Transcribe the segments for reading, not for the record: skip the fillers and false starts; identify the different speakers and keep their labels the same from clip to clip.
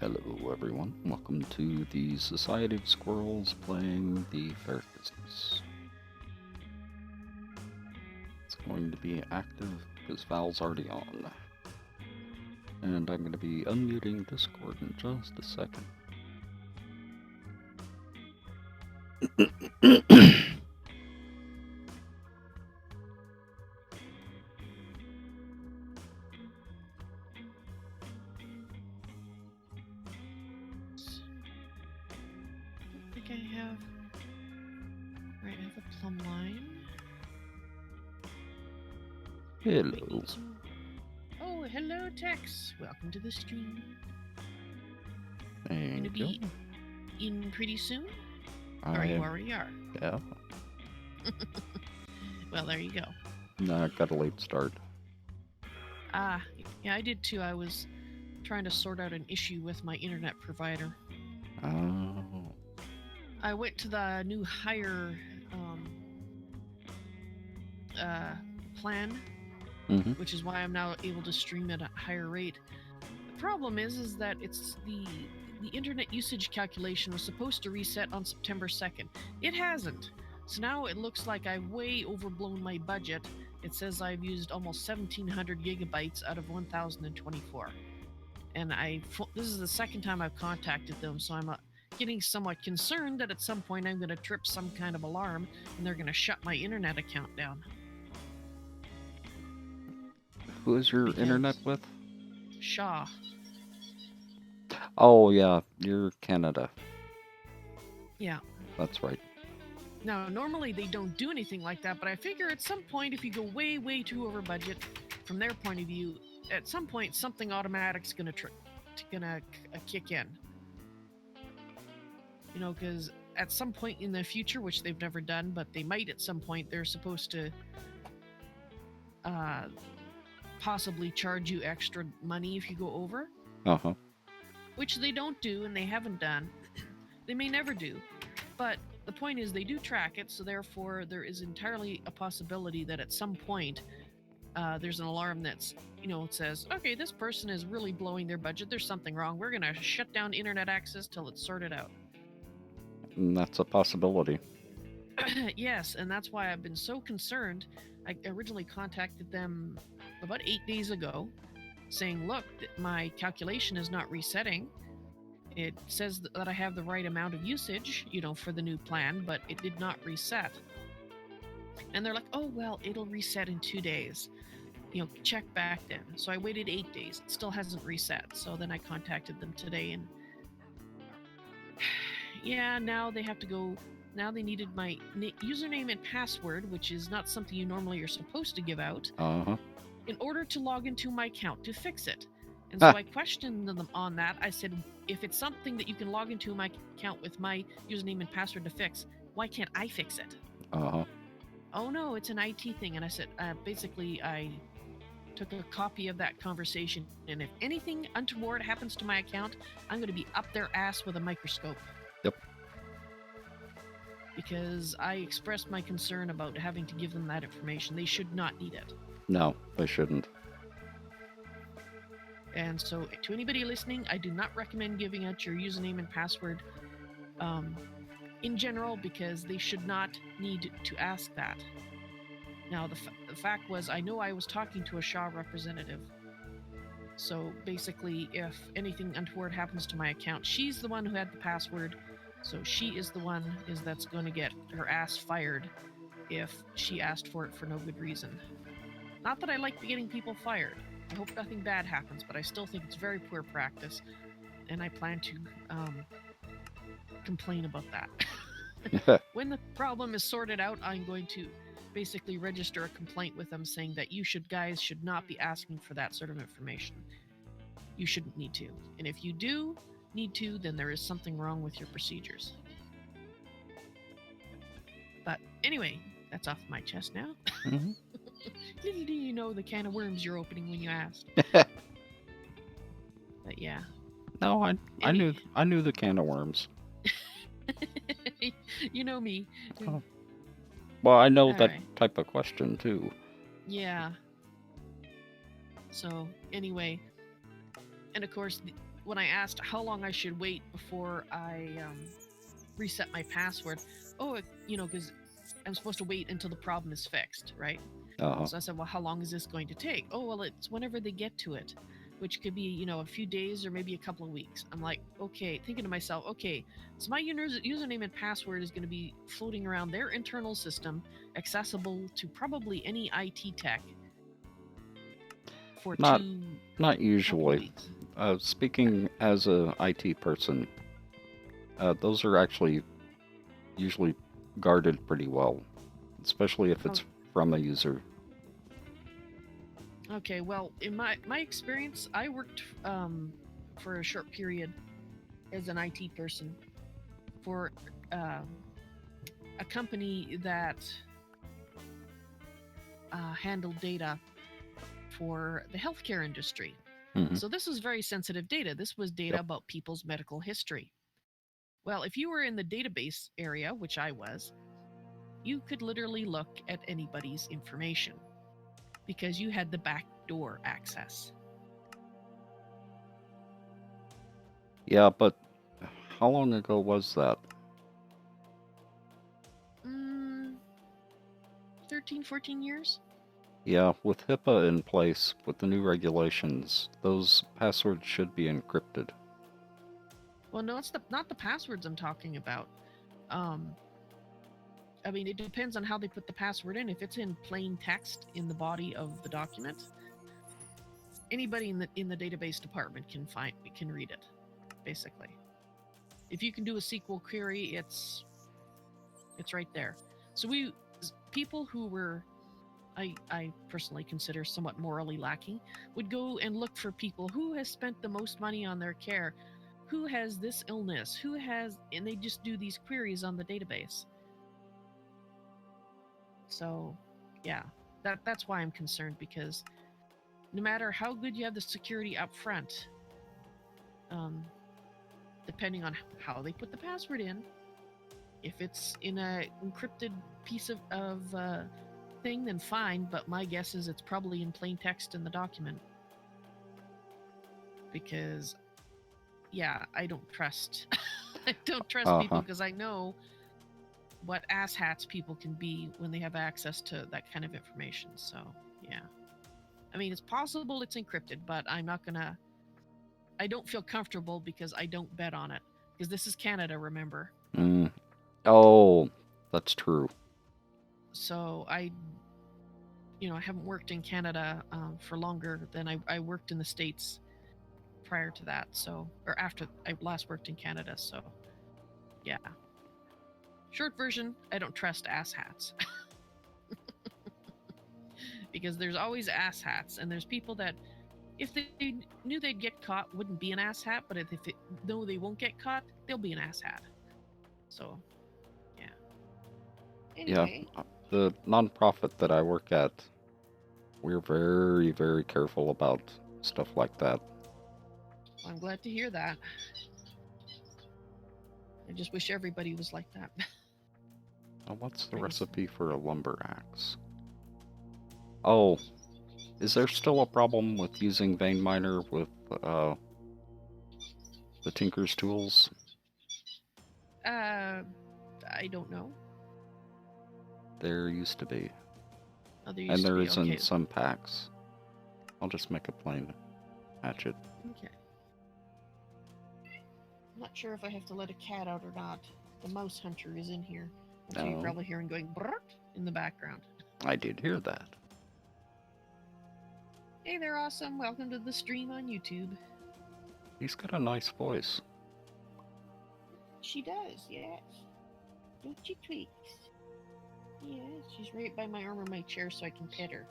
Speaker 1: Hello everyone, welcome to the Society of Squirrels playing the Ferret business. It's going to be active because Val's already on. And I'm going to be unmuting Discord in just a second.
Speaker 2: I have a plumb line.
Speaker 1: Hello.
Speaker 2: Oh, hello, Tex. Welcome to the stream.
Speaker 1: Thank
Speaker 2: Gonna be in pretty soon? Or you already are?
Speaker 1: Yeah.
Speaker 2: Well, there you go.
Speaker 1: Nah, got a late start.
Speaker 2: Yeah, I did too. I was trying to sort out an issue with my internet provider.
Speaker 1: Oh.
Speaker 2: I went to the new higher plan, which is why I'm now able to stream at a higher rate. The problem is that it's the internet usage calculation was supposed to reset on September 2nd. It hasn't. So now it looks like I've way overblown my budget. It says I've used almost 1,700 gigabytes out of 1,024. And this is the second time I've contacted them, so I'm getting somewhat concerned that at some point I'm going to trip some kind of alarm and they're going to shut my internet account down.
Speaker 1: Who is your internet with?
Speaker 2: Shaw.
Speaker 1: Oh, yeah, you're Canada.
Speaker 2: Yeah.
Speaker 1: That's right.
Speaker 2: Now, normally they don't do anything like that, but I figure at some point, if you go way, way too over budget, from their point of view, at some point something automatic's gonna kick in. You know, because at some point in the future, which they've never done, but they might at some point, they're supposed to possibly charge you extra money if you go over. Which they don't do, and they haven't done. They may never do, but the point is they do track it, so therefore there is entirely a possibility that at some point there's an alarm that's, says, okay, this person is really blowing their budget. There's something wrong. We're going to shut down internet access till it's sorted out.
Speaker 1: And that's a possibility.
Speaker 2: Yes, and that's why I've been so concerned. I originally contacted them about 8 days ago saying, look, my calculation is not resetting. It says that I have the right amount of usage, for the new plan, but it did not reset. And they're like, oh, well, it'll reset in 2 days. Check back then. So I waited 8 days. It still hasn't reset. So then I contacted them today and yeah, now they have to go. Now they needed my username and password, which is not something you normally are supposed to give out, in order to log into my account to fix it. And so I questioned them on that. I said, if it's something that you can log into my account with my username and password to fix, why can't I fix it? Oh, no, it's an IT thing. And I said, basically, I took a copy of that conversation. And if anything untoward happens to my account, I'm going to be up their ass with a microscope.
Speaker 1: Yep.
Speaker 2: Because I expressed my concern about having to give them that information. They should not need it.
Speaker 1: No, they shouldn't.
Speaker 2: And so, to anybody listening, I do not recommend giving out your username and password in general, because they should not need to ask that. Now, the fact was, I know I was talking to a Shaw representative. So, basically, if anything untoward happens to my account, she's the one who had the password. So she is the one that's going to get her ass fired if she asked for it for no good reason. Not that I like getting people fired. I hope nothing bad happens, but I still think it's very poor practice, and I plan to complain about that. When the problem is sorted out, I'm going to basically register a complaint with them saying that you guys should not be asking for that sort of information. You shouldn't need to. And if you do need to, then there is something wrong with your procedures. But anyway, that's off my chest now. Little do you know the can of worms you're opening when you asked. But yeah.
Speaker 1: No, I knew the can of worms.
Speaker 2: You know me.
Speaker 1: Oh. Well, I know that type of question too.
Speaker 2: Yeah. So anyway, and of course, when I asked how long I should wait before I reset my password, because I'm supposed to wait until the problem is fixed, right?
Speaker 1: Uh-huh.
Speaker 2: So I said, well, how long is this going to take? Oh, well, it's whenever they get to it, which could be, a few days or maybe a couple of weeks. I'm like, okay, thinking to myself, okay, so my username and password is going to be floating around their internal system, accessible to probably any IT tech for
Speaker 1: Not
Speaker 2: two
Speaker 1: not
Speaker 2: couple of
Speaker 1: usually.
Speaker 2: weeks.
Speaker 1: Speaking as a IT person, those are actually usually guarded pretty well, especially if
Speaker 2: Oh,
Speaker 1: it's from a user.
Speaker 2: okay, well, in my experience, I worked for a short period as an IT person for um, a company that handled data for the healthcare industry.
Speaker 1: Hmm.
Speaker 2: So this was very sensitive data. This was data
Speaker 1: Yep.
Speaker 2: about people's medical history. Well, if you were in the database area, which I was, you could literally look at anybody's information because you had the backdoor access.
Speaker 1: Yeah, but how long ago was that?
Speaker 2: Mm, 13, 14 years?
Speaker 1: Yeah, with HIPAA in place, with the new regulations, those passwords should be encrypted.
Speaker 2: Well, no, it's not the passwords I'm talking about. Um, I mean, it depends on how they put the password in. If it's in plain text in the body of the document, anybody in the database department can read it. Basically, if you can do a SQL query, it's right there. So people who were I personally consider somewhat morally lacking would go and look for people who has spent the most money on their care, who has this illness, and they just do these queries on the database. So, yeah, that's why I'm concerned, because no matter how good you have the security up front, um, depending on how they put the password in, if it's in a encrypted piece of thing, then fine. But my guess is it's probably in plain text in the document, because yeah, I don't trust. I don't trust people
Speaker 1: Uh-huh.
Speaker 2: because I know what asshats people can be when they have access to that kind of information. So yeah, I mean, it's possible it's encrypted, but I'm not gonna. I don't feel comfortable because I don't bet on it. Because this is Canada, remember?
Speaker 1: Mm. Oh, that's true.
Speaker 2: So I haven't worked in Canada for longer than I worked in the States prior to that. So, or after I last worked in Canada. So, yeah. Short version, I don't trust asshats. Because there's always asshats, and there's people that, if they knew they'd get caught, wouldn't be an asshat, but if they know they won't get caught, they'll be an asshat. So, yeah.
Speaker 1: Yeah,
Speaker 2: Anyway,
Speaker 1: the nonprofit that I work at, we're very, very careful about stuff like that.
Speaker 2: I'm glad to hear that. I just wish everybody was like that.
Speaker 1: Now, what's the
Speaker 2: Brings.
Speaker 1: recipe for a lumber axe? Oh, is there still a problem with using vein miner with uh, the Tinker's tools?
Speaker 2: Uh, I don't know.
Speaker 1: There used to be.
Speaker 2: Oh, there
Speaker 1: And
Speaker 2: used to
Speaker 1: there
Speaker 2: be.
Speaker 1: is in
Speaker 2: Okay.
Speaker 1: some packs. I'll just make a plain hatchet.
Speaker 2: Okay. I'm not sure if I have to let a cat out or not. The mouse hunter is in here. So you're
Speaker 1: No,
Speaker 2: probably hearing going brrrt in the background.
Speaker 1: I did hear that.
Speaker 2: Hey there, awesome. Welcome to the stream on YouTube.
Speaker 1: He's got a nice voice.
Speaker 2: She does, yes. Don't you tweaks? Yes, she's right by my arm of my chair so I can pet her.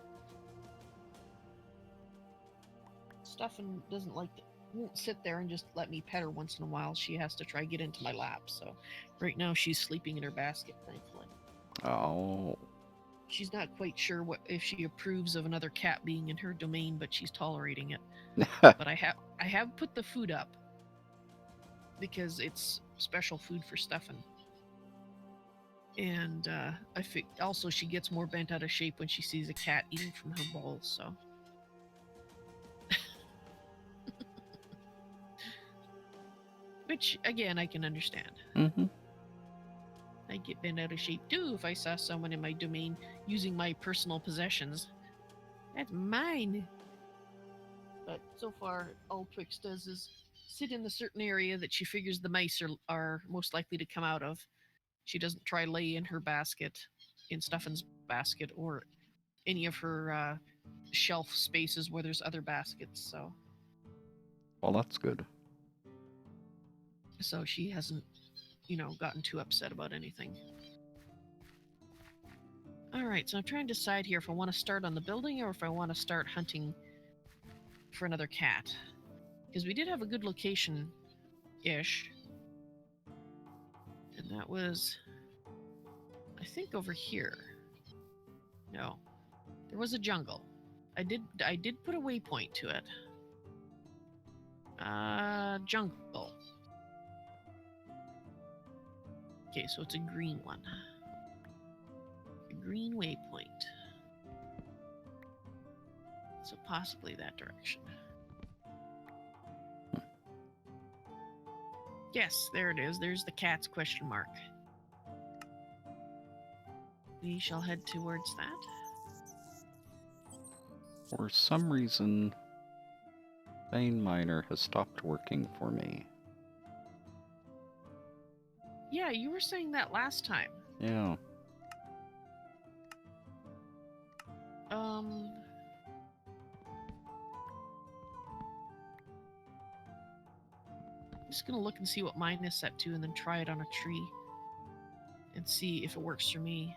Speaker 2: Stuffin doesn't like to, won't sit there and just let me pet her once in a while. She has to try get into my lap. So right now she's sleeping in her basket, thankfully.
Speaker 1: Oh.
Speaker 2: She's not quite sure if she approves of another cat being in her domain, but she's tolerating it. But I have put the food up because it's special food for Stuffin. And also she gets more bent out of shape when she sees a cat eating from her bowl. So Which, again, I can understand.
Speaker 1: Mm-hmm.
Speaker 2: I'd get bent out of shape too if I saw someone in my domain using my personal possessions. That's mine. But so far, all Twix does is sit in a certain area that she figures the mice are most likely to come out of. She doesn't try lay in her basket, in Stuffin's basket, or any of her shelf spaces where there's other baskets.
Speaker 1: Well, that's good.
Speaker 2: So she hasn't, gotten too upset about anything. All right, so I'm trying to decide here if I want to start on the building or if I want to start hunting for another cat. Because we did have a good location-ish. And that was, I think, over here. No, there was a jungle. I did put a waypoint to it. Jungle. Okay, so it's a green one. A green waypoint. So possibly that direction. Yes, there it is. There's the cat's question mark. We shall head towards that.
Speaker 1: For some reason, Vein Miner has stopped working for me.
Speaker 2: Yeah, you were saying that last time.
Speaker 1: Yeah.
Speaker 2: I'm just gonna look and see what mine is set to and then try it on a tree and see if it works for me.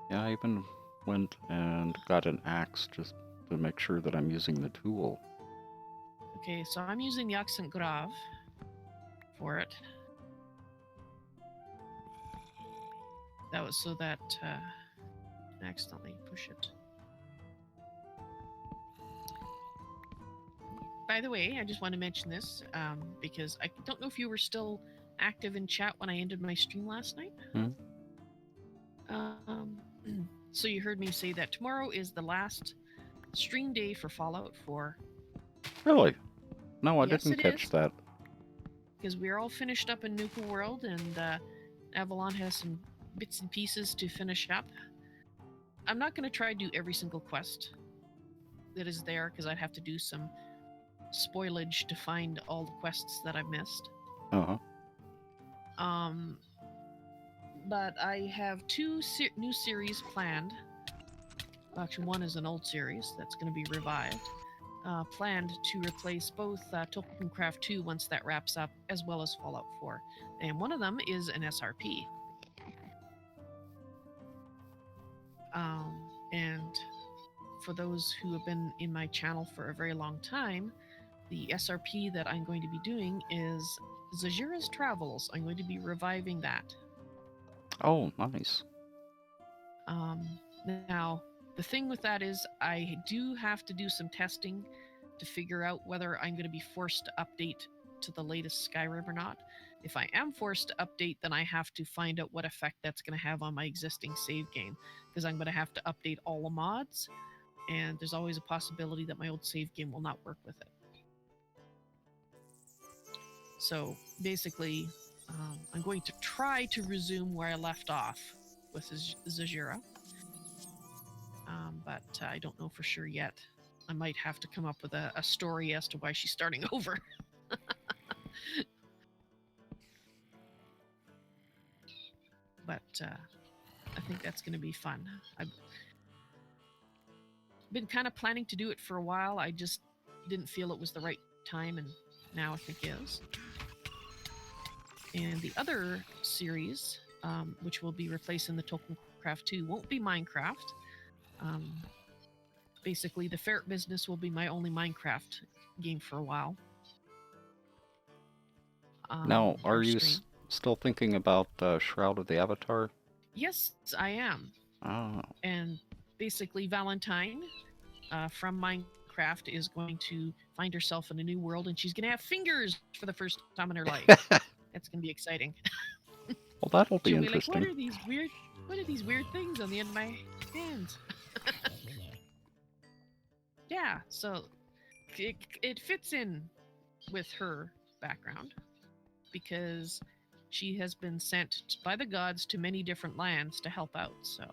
Speaker 1: Yeah, I even went and got an axe just to make sure that I'm using the tool.
Speaker 2: Okay, so I'm using the accent grave for it. That was so that I accidentally push it. By the way, I just want to mention this because I don't know if you were still active in chat when I ended my stream last night. So you heard me say that tomorrow is the last stream day for Fallout 4.
Speaker 1: Really? No, I
Speaker 2: Yes,
Speaker 1: didn't
Speaker 2: it
Speaker 1: catch
Speaker 2: is.
Speaker 1: that.
Speaker 2: Because we're all finished up in Nuka World, and Avalon has some bits and pieces to finish up. I'm not going to try to do every single quest that is there, because I'd have to do some spoilage to find all the quests that I've missed.
Speaker 1: Uh-huh.
Speaker 2: But I have two new series planned. Actually, one is an old series that's going to be revived. Planned to replace both Tokencraft 2 once that wraps up, as well as Fallout 4. And one of them is an SRP. And for those who have been in my channel for a very long time, the SRP that I'm going to be doing is Zajira's Travels. I'm going to be reviving that.
Speaker 1: Oh, nice.
Speaker 2: Now, the thing with that is I do have to do some testing to figure out whether I'm going to be forced to update to the latest Skyrim or not. If I am forced to update, then I have to find out what effect that's going to have on my existing save game, because I'm going to have to update all the mods, and there's always a possibility that my old save game will not work with it. So basically, I'm going to try to resume where I left off with Zajira. But I don't know for sure yet. I might have to come up with a story as to why she's starting over. But I think that's going to be fun. I've been kind of planning to do it for a while. I just didn't feel it was the right time, and now I think is. And the other series, which will be replacing the Tokencraft 2, won't be Minecraft. Basically, the Ferret business will be my only Minecraft game for a while.
Speaker 1: Now, are you still thinking about Shroud of the Avatar?
Speaker 2: Yes, I am.
Speaker 1: Oh.
Speaker 2: And basically, Valentine from Minecraft is going to find herself in a new world, and she's going to have fingers for the first time in her life. That's going to be exciting.
Speaker 1: Well, that'll be
Speaker 2: She'll
Speaker 1: interesting.
Speaker 2: Be like, what are these weird things on the end of my hands? Yeah, so it fits in with her background. because she has been sent by the gods to many different lands to help out, so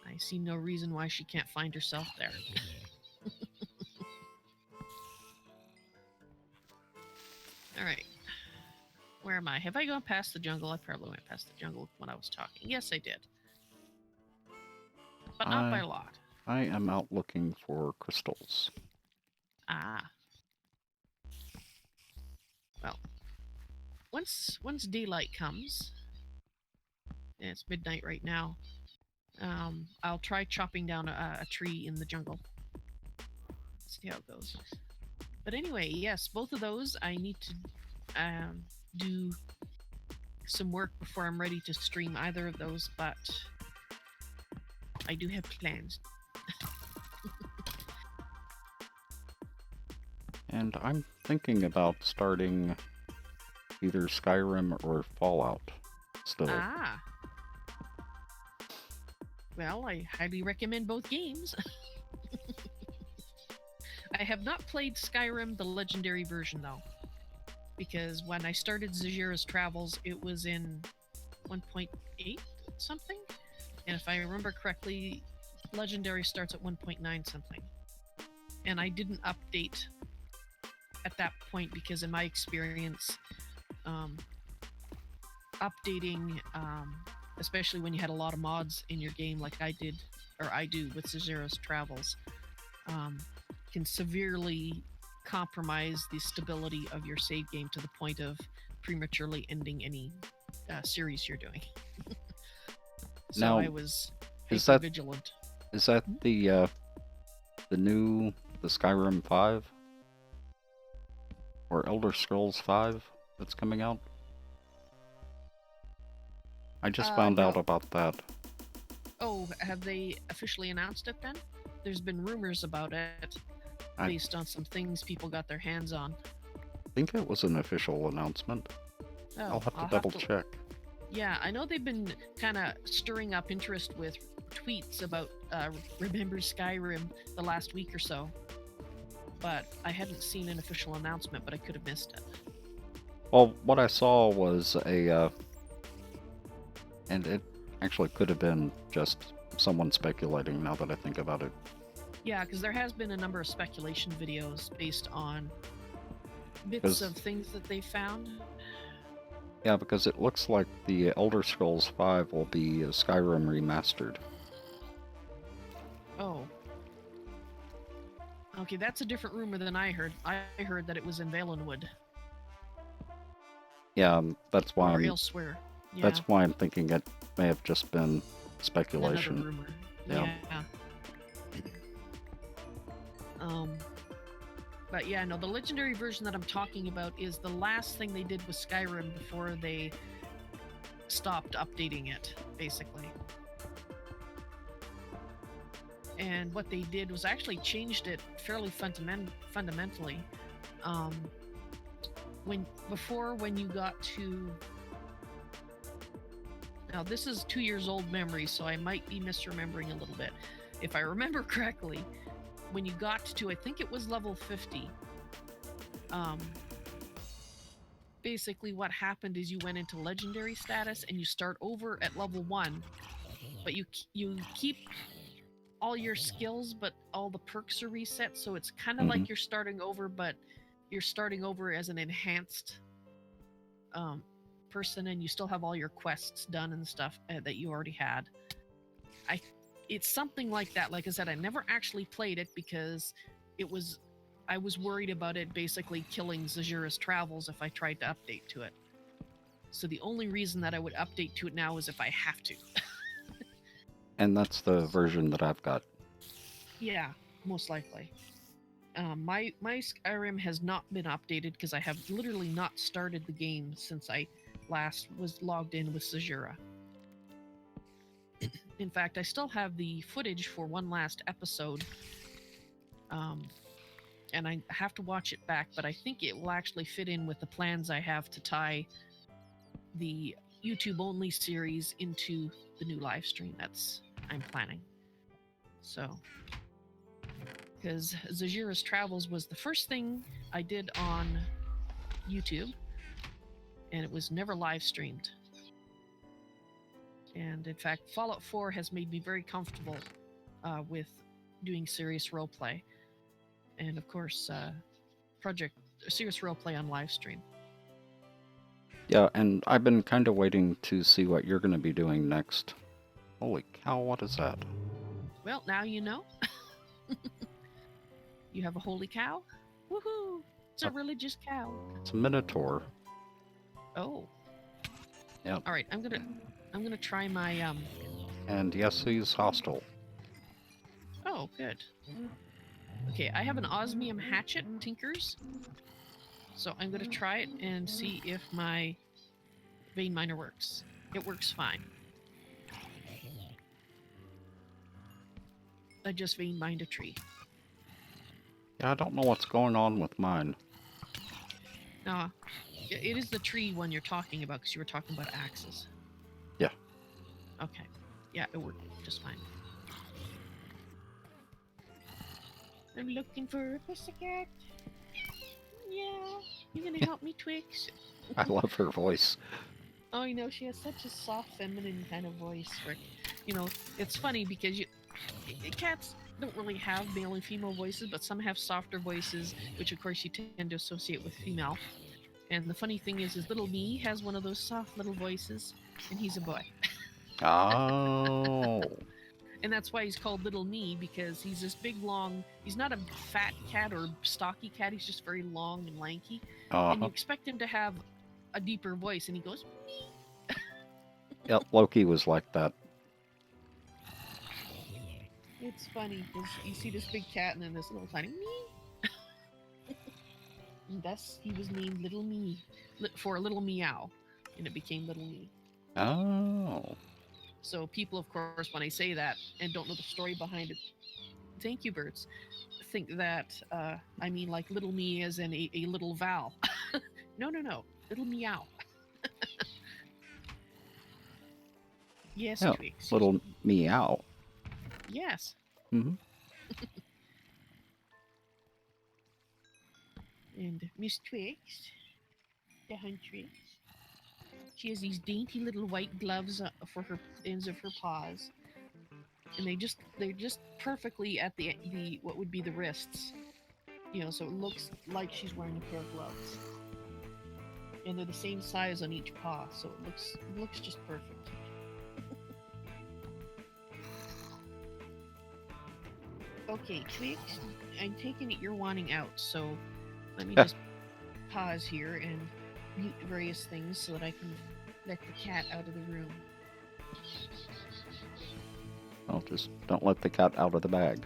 Speaker 2: I see no reason why she can't find herself there. All right. Where am I? Have I gone past the jungle? I probably went past the jungle when I was talking. Yes, I did. But not by a lot.
Speaker 1: I am out looking for crystals.
Speaker 2: Ah. Well, once daylight comes, and it's midnight right now, I'll try chopping down a tree in the jungle. See how it goes. But anyway, yes, both of those I need to do some work before I'm ready to stream either of those, but I do have plans.
Speaker 1: And I'm thinking about starting either Skyrim or Fallout still.
Speaker 2: Ah. Well, I highly recommend both games. I have not played Skyrim, the legendary version, though. Because when I started Zajira's Travels, it was in 1.8 something? And if I remember correctly, Legendary starts at 1.9 something. And I didn't update at that point because, in my experience, updating, especially when you had a lot of mods in your game like I did, or I do with Zajira's Travels, can severely compromise the stability of your save game to the point of prematurely ending any series you're doing. So
Speaker 1: now,
Speaker 2: I was vigilant.
Speaker 1: Is that the new Skyrim 5 or Elder Scrolls 5 that's coming out? I just found out about that.
Speaker 2: Oh, have they officially announced it then? There's been rumors about it based on some things people got their hands on.
Speaker 1: I think it was an official announcement.
Speaker 2: Oh,
Speaker 1: I'll have to double check.
Speaker 2: Yeah, I know they've been kind of stirring up interest with tweets about Remember Skyrim the last week or so. But I hadn't seen an official announcement, but I could have missed it.
Speaker 1: Well, what I saw was and it actually could have been just someone speculating now that I think about it.
Speaker 2: Yeah, because there has been a number of speculation videos based on bits of things that they found.
Speaker 1: Yeah, because it looks like the Elder Scrolls 5 will be Skyrim remastered.
Speaker 2: Oh. Okay, that's a different rumor than I heard. I heard that it was in Valenwood.
Speaker 1: Yeah, that's why
Speaker 2: or elsewhere. Yeah.
Speaker 1: That's why I'm thinking it may have just been speculation.
Speaker 2: Another rumor.
Speaker 1: Yeah.
Speaker 2: But yeah, no, the legendary version that I'm talking about is the last thing they did with Skyrim before they stopped updating it, basically. And what they did was actually changed it fairly fundamentally. When you got to... Now, this is 2 years old memory, so I might be misremembering a little bit. If I remember correctly, when you got to, I think it was level 50, basically what happened is you went into legendary status and you start over at level 1, but you keep all your skills, but all the perks are reset, so it's kind of like you're starting over, but you're starting over as an enhanced person, and you still have all your quests done and stuff that you already had. It's something like that. Like I said, I never actually played it because I was worried about it basically killing Zajira's Travels if I tried to update to it. So the only reason that I would update to it now is if I have to.
Speaker 1: And that's the version that I've got.
Speaker 2: Yeah, most likely. My Skyrim has not been updated because I have literally not started the game since I last was logged in with Zajira. In fact, I still have the footage for one last episode, and I have to watch it back, but I think it will actually fit in with the plans I have to tie the YouTube-only series into the new live stream I'm planning. So, because Zajira's Travels was the first thing I did on YouTube, and it was never live streamed. And in fact, Fallout 4 has made me very comfortable with doing serious roleplay, and of course, serious roleplay on live stream.
Speaker 1: Yeah, and I've been kind of waiting to see what you're going to be doing next. Holy cow, what is that?
Speaker 2: Well, now you know. You have a holy cow? Woohoo! It's a religious cow.
Speaker 1: It's a minotaur.
Speaker 2: Oh.
Speaker 1: Yep.
Speaker 2: All right, I'm gonna try my
Speaker 1: And yes, he's hostile.
Speaker 2: Oh, good. Okay, I have an osmium hatchet, Tinkers. So I'm gonna try it and see if my vein miner works. It works fine. I just vein mined a tree.
Speaker 1: Yeah, I don't know what's going on with mine.
Speaker 2: It is the tree one you're talking about, because you were talking about axes.
Speaker 1: Yeah.
Speaker 2: Okay. Yeah, it worked just fine. I'm looking for a pussycat. Yeah. You gonna help me, Twix?
Speaker 1: I love her voice.
Speaker 2: Oh, you know, she has such a soft, feminine kind of voice. For, it's funny because cats don't really have male and female voices, but some have softer voices, which of course you tend to associate with female. And the funny thing is little me has one of those soft little voices, and he's a boy.
Speaker 1: Oh.
Speaker 2: And that's why he's called Little Me, because he's this big, long... He's not a fat cat or stocky cat. He's just very long and lanky. And you expect him to have a deeper voice, and he goes, me.
Speaker 1: Yep, Loki was like that.
Speaker 2: It's funny, because you see this big cat and then this little tiny me. And thus, he was named Little Me, for Little Meow, and it became Little Me.
Speaker 1: Oh.
Speaker 2: So people, of course, when I say that and don't know the story behind it, thank you, birds, think that I mean like Little Me as in a little vowel. No, Little Meow. Yes,
Speaker 1: Oh,
Speaker 2: Twix.
Speaker 1: Little Meow.
Speaker 2: Yes.
Speaker 1: Mm-hmm.
Speaker 2: And Miss Twix, the huntress, she has these dainty little white gloves for her ends of her paws, and they're just perfectly at the what would be the wrists, so it looks like she's wearing a pair of gloves, and they're the same size on each paw, so it looks just perfect. Okay, Twix, I'm taking it you're wanting out, so let me just pause here and mute various things so that I can let the cat out of the room.
Speaker 1: Well, just don't let the cat out of the bag.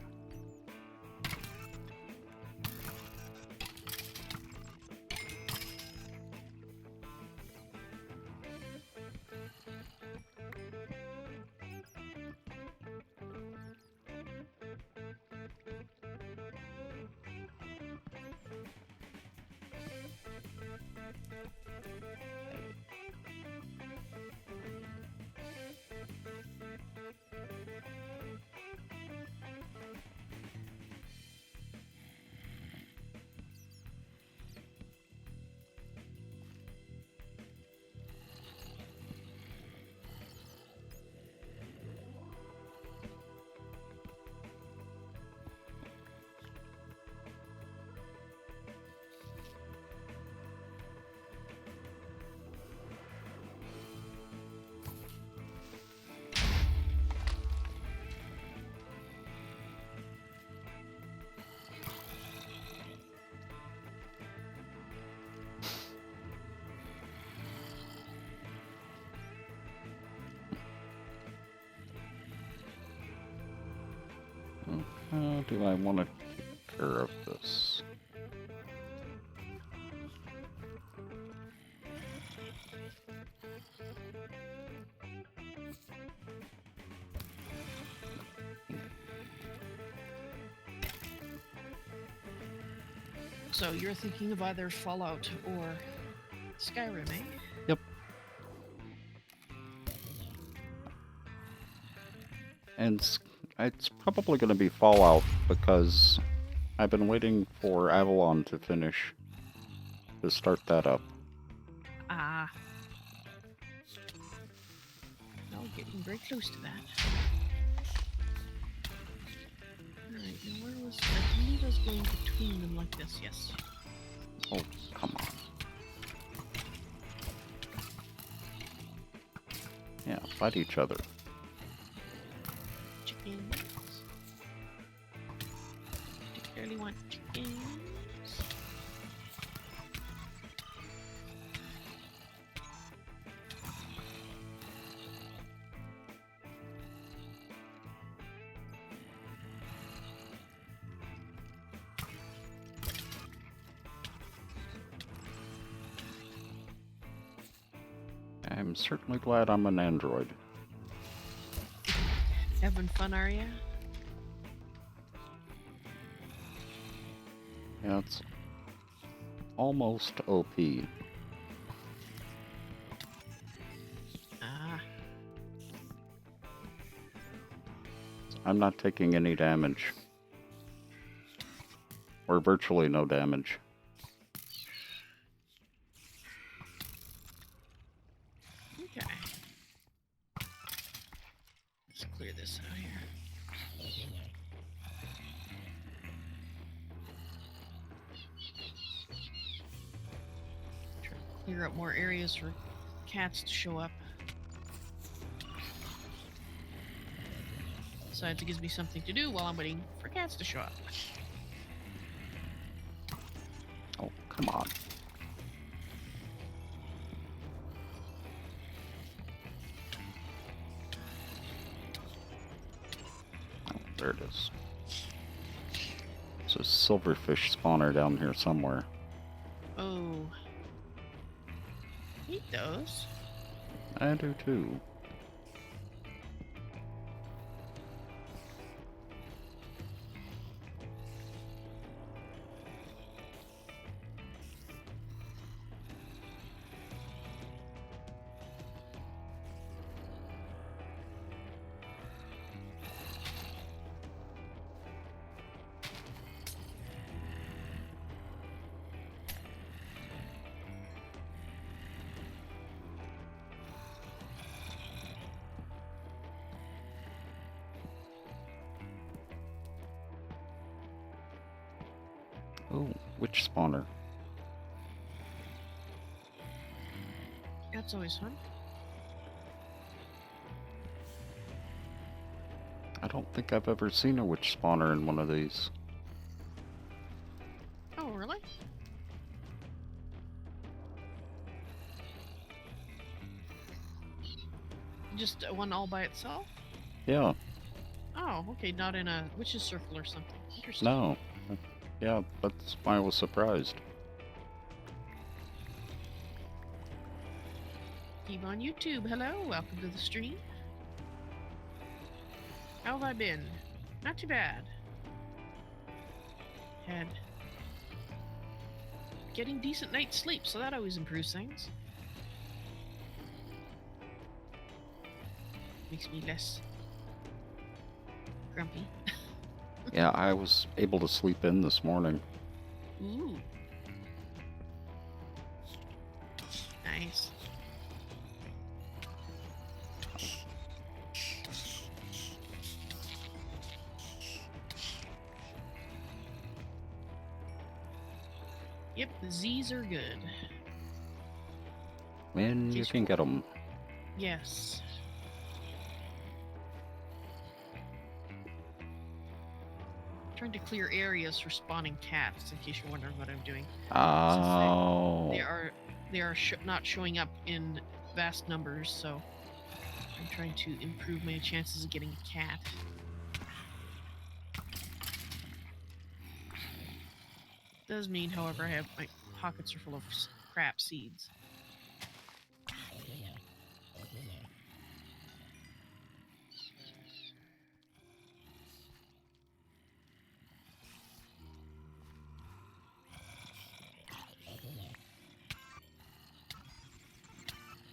Speaker 1: How do I want to take care of this?
Speaker 2: So you're thinking of either Fallout or Skyrim, eh?
Speaker 1: Yep. And it's probably going to be Fallout because I've been waiting for Avalon to finish. to start that up.
Speaker 2: Ah. Well, getting very close to that. Alright, now where was... I believe I was going between them like this, yes.
Speaker 1: Oh, come on. Yeah, fight each other.
Speaker 2: Chickens. Particularly want chickens.
Speaker 1: I'm certainly glad I'm an android.
Speaker 2: Having fun, are ya?
Speaker 1: Yeah, it's almost OP.
Speaker 2: Ah.
Speaker 1: I'm not taking any damage. Or virtually no damage.
Speaker 2: Okay. Let's clear this out here. Try to clear up more areas for cats to show up. Besides, it gives me something to do while I'm waiting for cats to show up.
Speaker 1: Oh, come on. Oh, there it is. There's a silverfish spawner down here somewhere.
Speaker 2: Oh. Eat those.
Speaker 1: I do too. Oh, witch spawner.
Speaker 2: That's always fun.
Speaker 1: I don't think I've ever seen a witch spawner in one of these.
Speaker 2: Oh, really? Just one all by itself?
Speaker 1: Yeah,
Speaker 2: Oh, okay, not in a witch's circle or something. Interesting.
Speaker 1: no. Yeah, that's why I was surprised.
Speaker 2: Steve on YouTube, hello, welcome to the stream. How have I been? Not too bad. Had getting decent night's sleep, so that always improves things. Makes me less grumpy.
Speaker 1: Yeah, I was able to sleep in this morning.
Speaker 2: Ooh. Nice. Yep, the Z's are good.
Speaker 1: When you can get them.
Speaker 2: Yes. Trying to clear areas for spawning cats, in case you're wondering what I'm doing.
Speaker 1: Oh.
Speaker 2: They are not showing up in vast numbers, so I'm trying to improve my chances of getting a cat. Does mean, however, I have my pockets are full of crap seeds.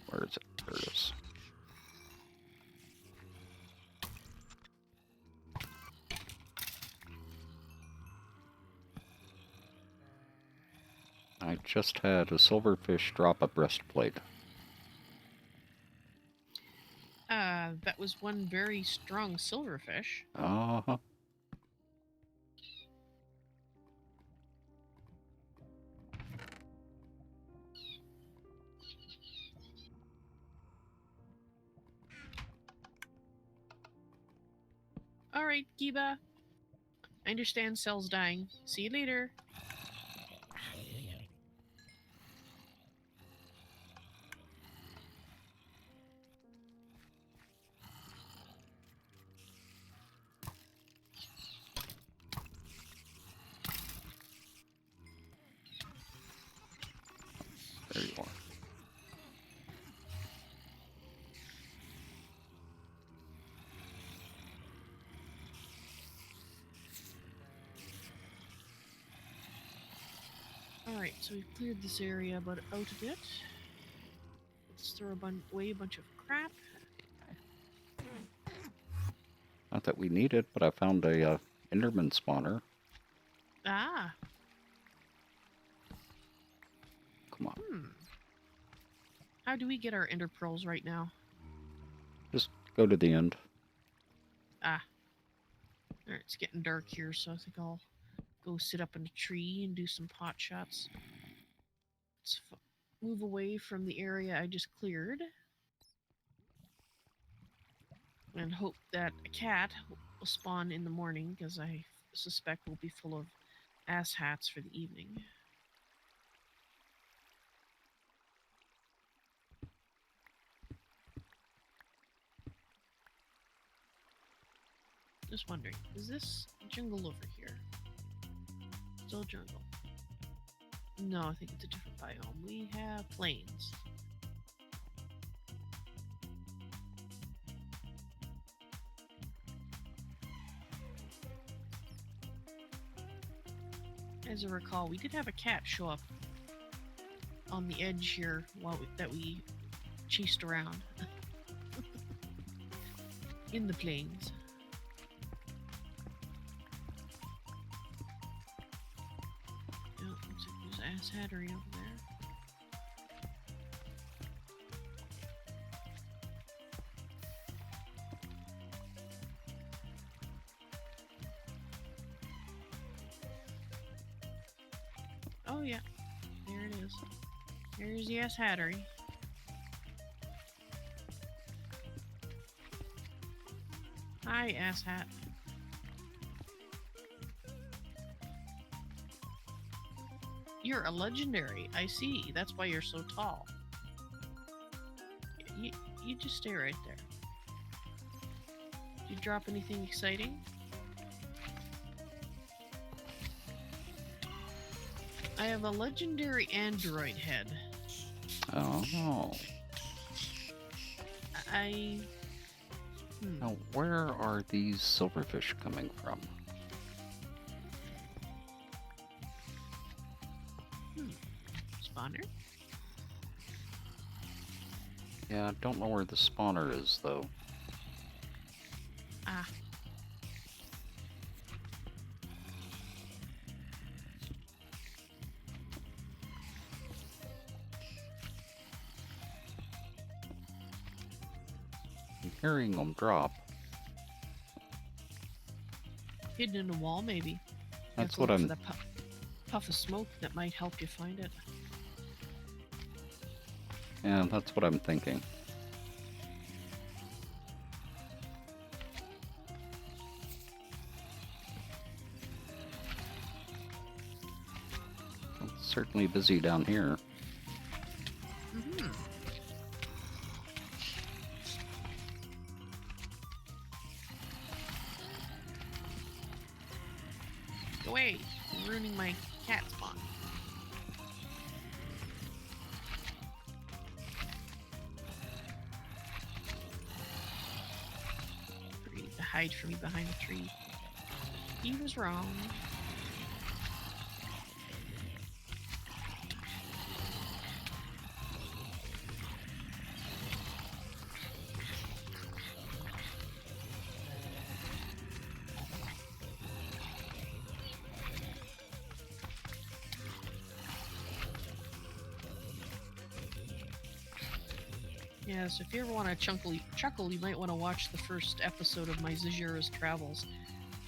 Speaker 1: Where is it? There it is. I just had a silverfish drop a breastplate.
Speaker 2: That was one very strong silverfish.
Speaker 1: Uh-huh.
Speaker 2: All right, Giba. I understand Cell's dying. See you later.
Speaker 1: There you are.
Speaker 2: Alright, so we've cleared this area about out a bit. Let's throw away a bunch of crap.
Speaker 1: Not that we need it, but I found a Enderman spawner.
Speaker 2: Ah.
Speaker 1: Come on.
Speaker 2: How do we get our ender pearls right now?
Speaker 1: Just go to the end.
Speaker 2: Ah. Alright, it's getting dark here, so I think I'll go sit up in a tree and do some pot shots. Let's move away from the area I just cleared. And hope that a cat will spawn in the morning, because I suspect we'll be full of ass hats for the evening. Just wondering, is this jungle over here? Still jungle. No, I think it's a different biome. We have plains. As I recall, we did have a cat show up on the edge here that we chased around in the plains. Oh, looks like there's ass hattery over there. Oh yeah, there it is. There's the ass hattery. Hi, ass hat. You're a legendary. I see. That's why you're so tall. You just stay right there. Did you drop anything exciting? I have a legendary android head.
Speaker 1: Oh. Now, where are these silverfish coming from?
Speaker 2: Spawner?
Speaker 1: Yeah, I don't know where the spawner is, though.
Speaker 2: Ah.
Speaker 1: I'm hearing them drop.
Speaker 2: Hidden in a wall, maybe.
Speaker 1: That's what I'm...
Speaker 2: For the puff of smoke that might help you find it.
Speaker 1: Yeah, that's what I'm thinking. It's certainly busy down here.
Speaker 2: Go away! You're ruining my cat spawn. Free to hide from me behind a tree. He was wrong. Yeah, so if you ever want to chuckle, you might want to watch the first episode of my Zajira's Travels,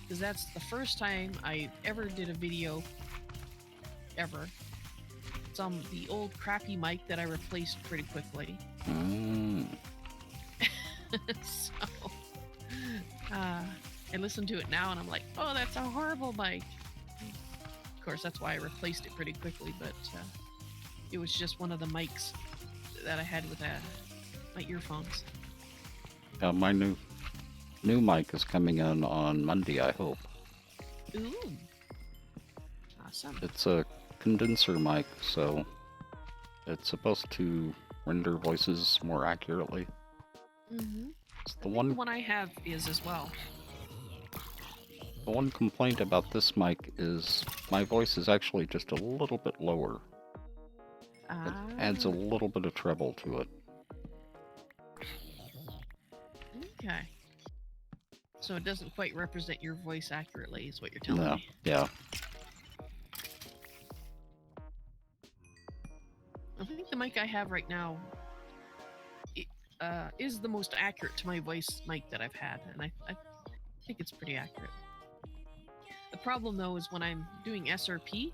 Speaker 2: because that's the first time I ever did a video ever. It's on the old crappy mic that I replaced pretty quickly.
Speaker 1: Mm.
Speaker 2: So I listen to it now and I'm like, oh, that's a horrible mic. Of course, that's why I replaced it pretty quickly, but it was just one of the mics that I had with my earphones.
Speaker 1: My new mic is coming in on Monday, I hope.
Speaker 2: Ooh. Awesome.
Speaker 1: It's a condenser mic, so it's supposed to render voices more accurately.
Speaker 2: Mm-hmm.
Speaker 1: It's
Speaker 2: The one I have is as well.
Speaker 1: The one complaint about this mic is my voice is actually just a little bit lower. It adds a little bit of treble to it.
Speaker 2: Okay. So it doesn't quite represent your voice accurately, is what you're telling me.
Speaker 1: Yeah.
Speaker 2: I think the mic I have right now is the most accurate to my voice mic that I've had, and I think it's pretty accurate. The problem, though, is when I'm doing SRP,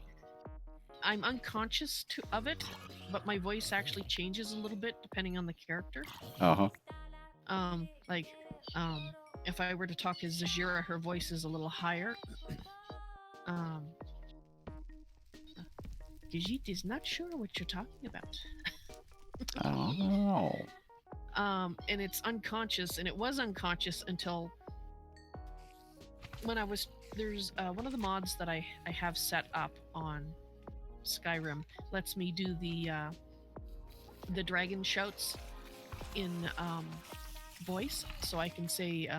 Speaker 2: I'm unconscious of it, but my voice actually changes a little bit depending on the character. Like, if I were to talk as Zajira, her voice is a little higher. Digit is not sure what you're talking about.
Speaker 1: Oh.
Speaker 2: And it's unconscious, and it was unconscious until when there's one of the mods that I have set up on Skyrim lets me do the dragon shouts in voice, so I can say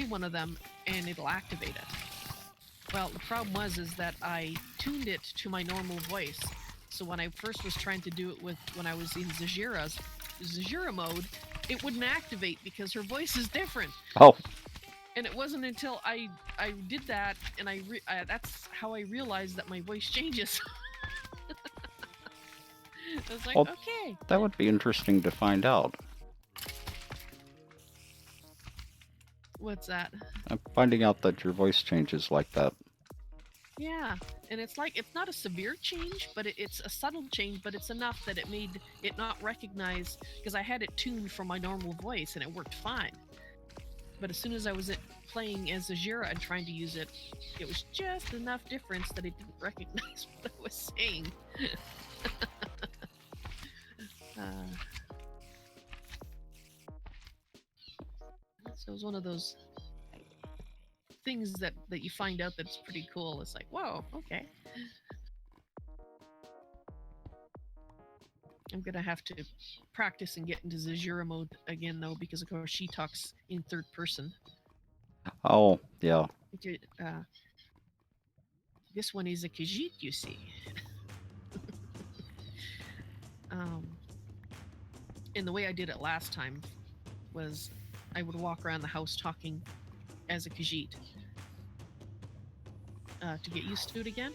Speaker 2: one of them and it'll activate it. Well, the problem is that I tuned it to my normal voice. So when I first was trying to do it when I was in Zajira mode, it wouldn't activate because her voice is different.
Speaker 1: Oh.
Speaker 2: And it wasn't until I did that and that's how I realized that my voice changes. I was like, okay.
Speaker 1: That would be interesting to find out.
Speaker 2: What's that?
Speaker 1: I'm finding out that your voice changes like that.
Speaker 2: Yeah, and it's not a severe change, but it's a subtle change, but it's enough that it made it not recognize, because I had it tuned from my normal voice and it worked fine. But as soon as I was playing as Zajira and trying to use it, it was just enough difference that it didn't recognize what I was saying. So it was one of those things that you find out that's pretty cool. It's like, whoa, okay. I'm gonna have to practice and get into Zajira mode again, though, because of course she talks in third person.
Speaker 1: Oh, yeah.
Speaker 2: This one is a Khajiit, you see. And the way I did it last time was I would walk around the house talking as a Khajiit to get used to it again.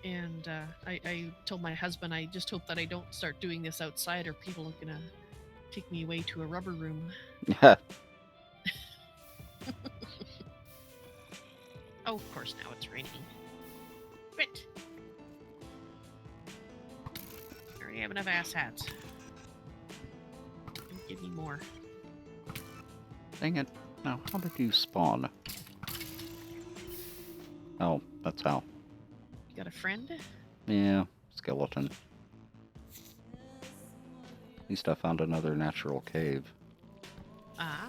Speaker 2: And I told my husband, I just hope that I don't start doing this outside or people are going to take me away to a rubber room. Oh, of course, now it's raining. Quit! I already have enough ass hats. Give me more.
Speaker 1: Dang it. Now, how did you spawn? Oh, that's how.
Speaker 2: You got a friend?
Speaker 1: Yeah, skeleton. At least I found another natural cave.
Speaker 2: Ah.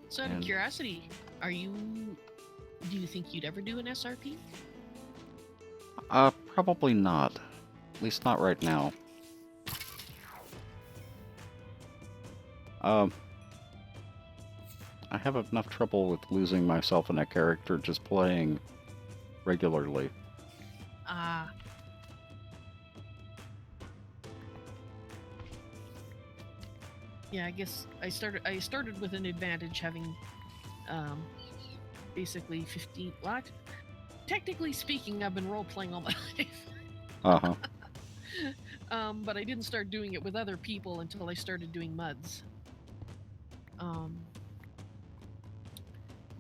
Speaker 2: So out of curiosity, do you think you'd ever do an SRP?
Speaker 1: Probably not. At least not right now. I have enough trouble with losing myself in a character just playing regularly.
Speaker 2: Ah. Yeah, I guess I started with an advantage, having basically 15. What? technically speaking, I've been role-playing all my life.
Speaker 1: Uh-huh.
Speaker 2: But I didn't start doing it with other people until I started doing MUDs.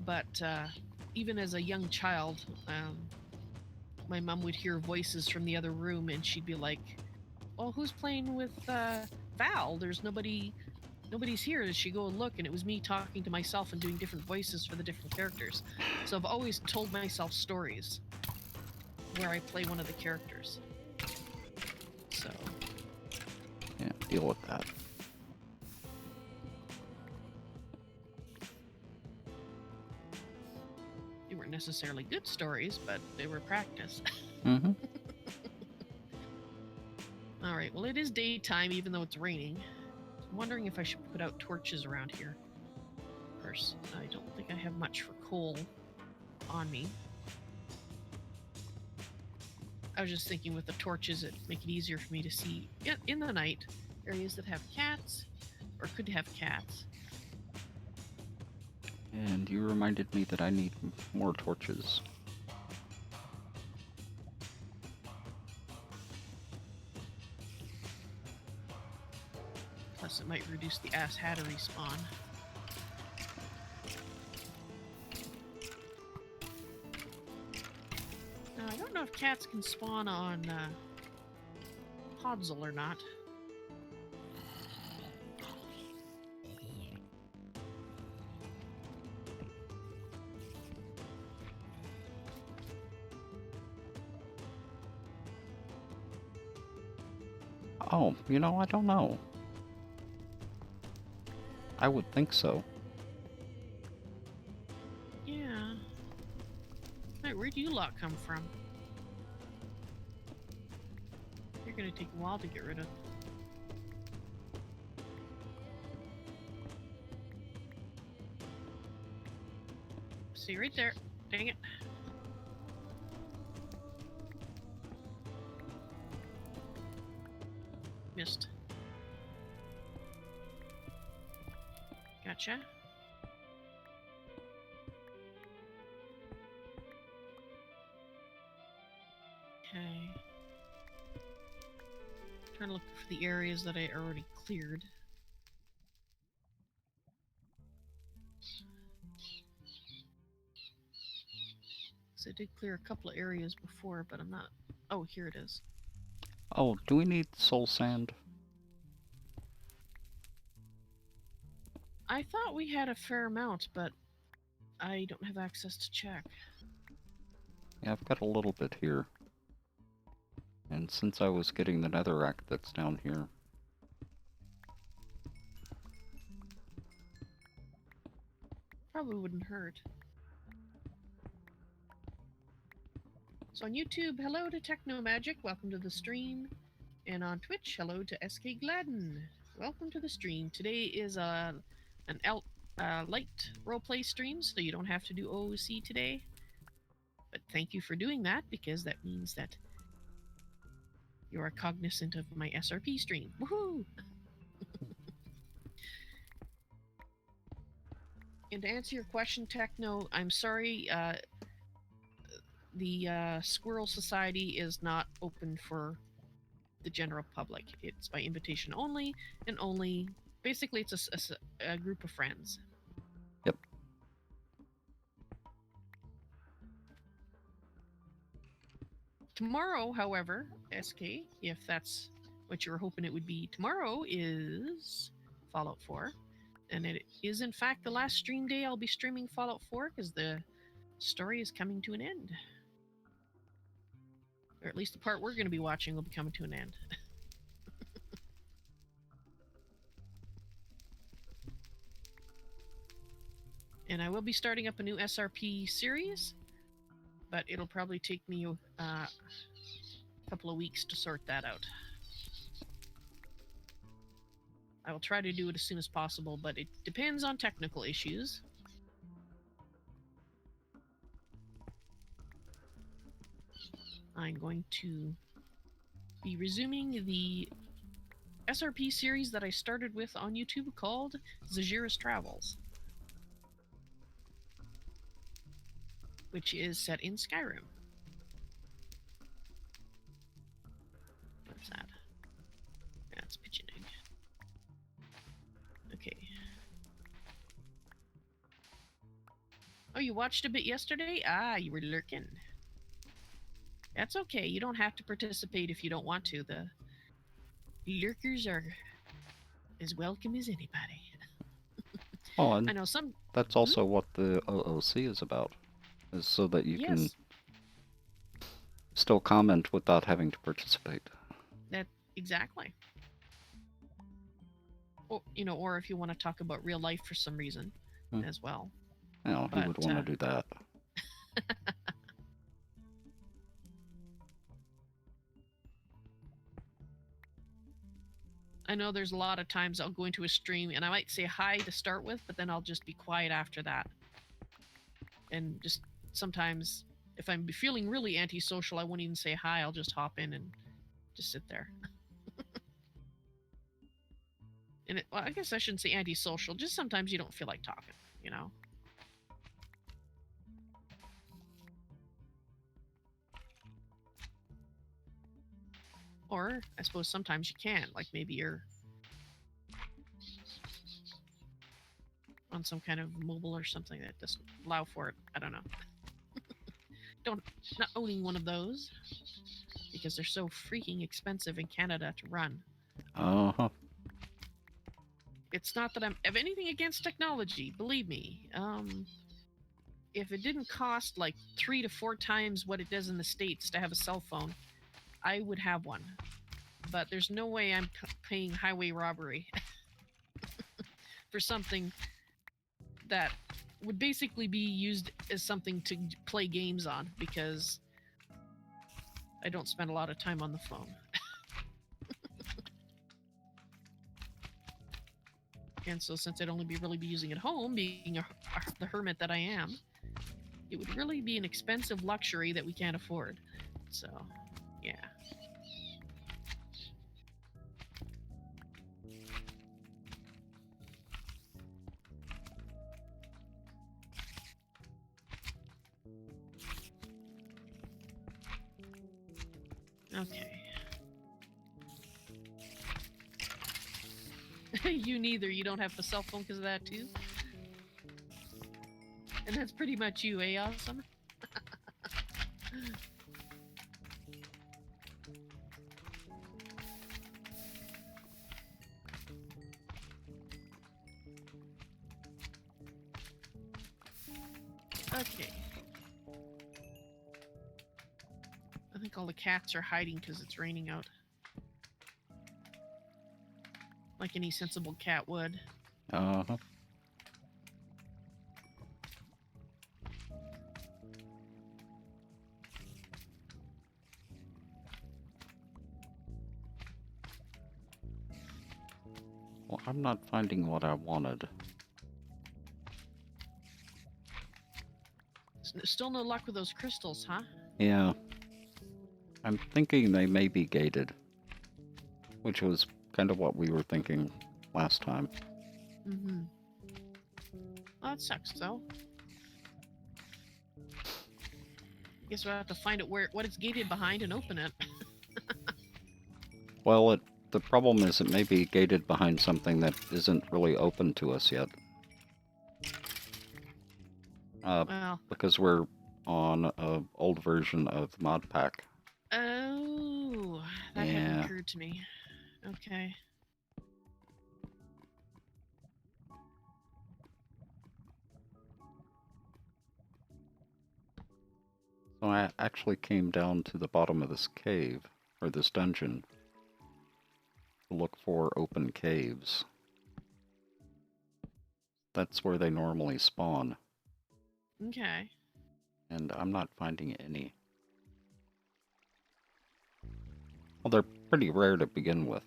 Speaker 2: But even as a young child, my mom would hear voices from the other room, and she'd be like, "Well, who's playing with Val? There's nobody's here." And she'd go and look, and it was me talking to myself and doing different voices for the different characters. So I've always told myself stories where I play one of the characters. So
Speaker 1: Yeah, deal with that.
Speaker 2: they weren't necessarily good stories, but they were practice.
Speaker 1: Mm-hmm.
Speaker 2: All right, well, it is daytime, even though it's raining. I'm wondering if I should put out torches around here. Of course, I don't think I have much for coal on me. I was just thinking with the torches, it'd make it easier for me to see in the night areas that have cats or could have cats.
Speaker 1: And you reminded me that I need more torches.
Speaker 2: Plus, it might reduce the ass hattery spawn. Now, I don't know if cats can spawn on Podzol or not.
Speaker 1: Oh, I don't know. I would think so.
Speaker 2: Yeah. Wait, where do you lot come from? You're gonna take a while to get rid of. See, right there. Dang it. Missed. Gotcha. Okay. Trying to look for the areas that I already cleared. So I did clear a couple of areas before, but I'm not. Oh, here it is.
Speaker 1: Oh, do we need soul sand?
Speaker 2: I thought we had a fair amount, but I don't have access to check.
Speaker 1: Yeah, I've got a little bit here. And since I was getting the netherrack that's down here.
Speaker 2: Probably wouldn't hurt. So on YouTube, hello to Techno Magic, welcome to the stream. And on Twitch, hello to SK Gladden, welcome to the stream. Today is an light roleplay stream, so you don't have to do OOC today. But thank you for doing that, because that means that you are cognizant of my SRP stream. Woohoo! And to answer your question, Techno, I'm sorry, the Squirrel Society is not open for the general public. It's by invitation only, and only, basically it's a group of friends.
Speaker 1: Yep.
Speaker 2: Tomorrow, however, SK, if that's what you were hoping it would be, tomorrow is Fallout 4. And it is, in fact, the last stream day I'll be streaming Fallout 4, because the story is coming to an end. Or at least the part we're going to be watching will be coming to an end. And I will be starting up a new SRP series, but it'll probably take me a couple of weeks to sort that out. I will try to do it as soon as possible, but it depends on technical issues. I'm going to be resuming the SRP series that I started with on YouTube called Zajira's Travels, which is set in Skyrim. What's that? That's pigeon egg. Okay. Oh, you watched a bit yesterday? Ah, you were lurking. That's okay. You don't have to participate if you don't want to. The lurkers are as welcome as anybody.
Speaker 1: Oh, and
Speaker 2: I know some.
Speaker 1: that's also what the OOC is about, is so that you can
Speaker 2: Yes,
Speaker 1: still comment without having to participate.
Speaker 2: that exactly. Or or if you want to talk about real life for some reason, as well.
Speaker 1: Now, who would
Speaker 2: But
Speaker 1: want to do that?
Speaker 2: I know there's a lot of times I'll go into a stream and I might say hi to start with, but then I'll just be quiet after that. And just sometimes, if I'm feeling really antisocial, I won't even say hi. I'll just hop in and just sit there. And well, I guess I shouldn't say antisocial. Just sometimes you don't feel like talking, you know? Or I suppose sometimes you can. Like maybe you're on some kind of mobile or something that doesn't allow for it. I don't know. Not owning one of those because they're so freaking expensive in Canada to run.
Speaker 1: Uh-huh.
Speaker 2: It's not that I'm have anything against technology, believe me. If it didn't cost like 3 to 4 times what it does in the States to have a cell phone, I would have one. But there's no way I'm paying highway robbery for something that would basically be used as something to play games on, because I don't spend a lot of time on the phone. And so since I'd only really be using it at home, being the hermit that I am, it would really be an expensive luxury that we can't afford. So, yeah. Okay. You neither. You don't have a cell phone because of that too? And that's pretty much you, eh, Awesome? Okay. I think all the cats are hiding because it's raining out. Like any sensible cat would.
Speaker 1: Uh-huh. Well, I'm not finding what I wanted.
Speaker 2: Still no luck with those crystals, huh?
Speaker 1: Yeah. I'm thinking they may be gated, which was kind of what we were thinking last time.
Speaker 2: Mm-hmm. Well, that sucks, though. Guess we'll have to find out what it's gated behind and open it.
Speaker 1: Well, the problem is it may be gated behind something that isn't really open to us yet.
Speaker 2: Well.
Speaker 1: Because we're on an old version of the mod pack.
Speaker 2: Oh, that hadn't occurred to me. Okay.
Speaker 1: So I actually came down to the bottom of this cave, or this dungeon, to look for open caves. That's where they normally spawn.
Speaker 2: Okay.
Speaker 1: And I'm not finding any. Well, they're pretty rare to begin with.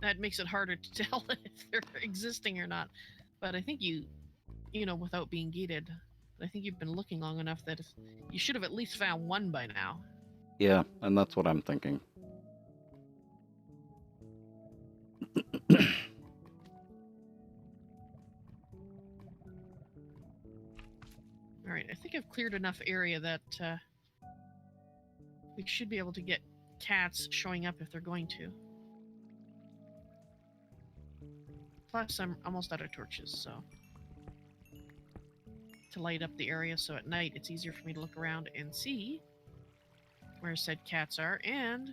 Speaker 2: That makes it harder to tell if they're existing or not. But I think you without being gated, I think you've been looking long enough that you should have at least found one by now.
Speaker 1: Yeah, and that's what I'm thinking.
Speaker 2: Alright, I think I've cleared enough area that we should be able to get cats showing up if they're going to. Plus, I'm almost out of torches, so... to light up the area, so at night it's easier for me to look around and see where said cats are, and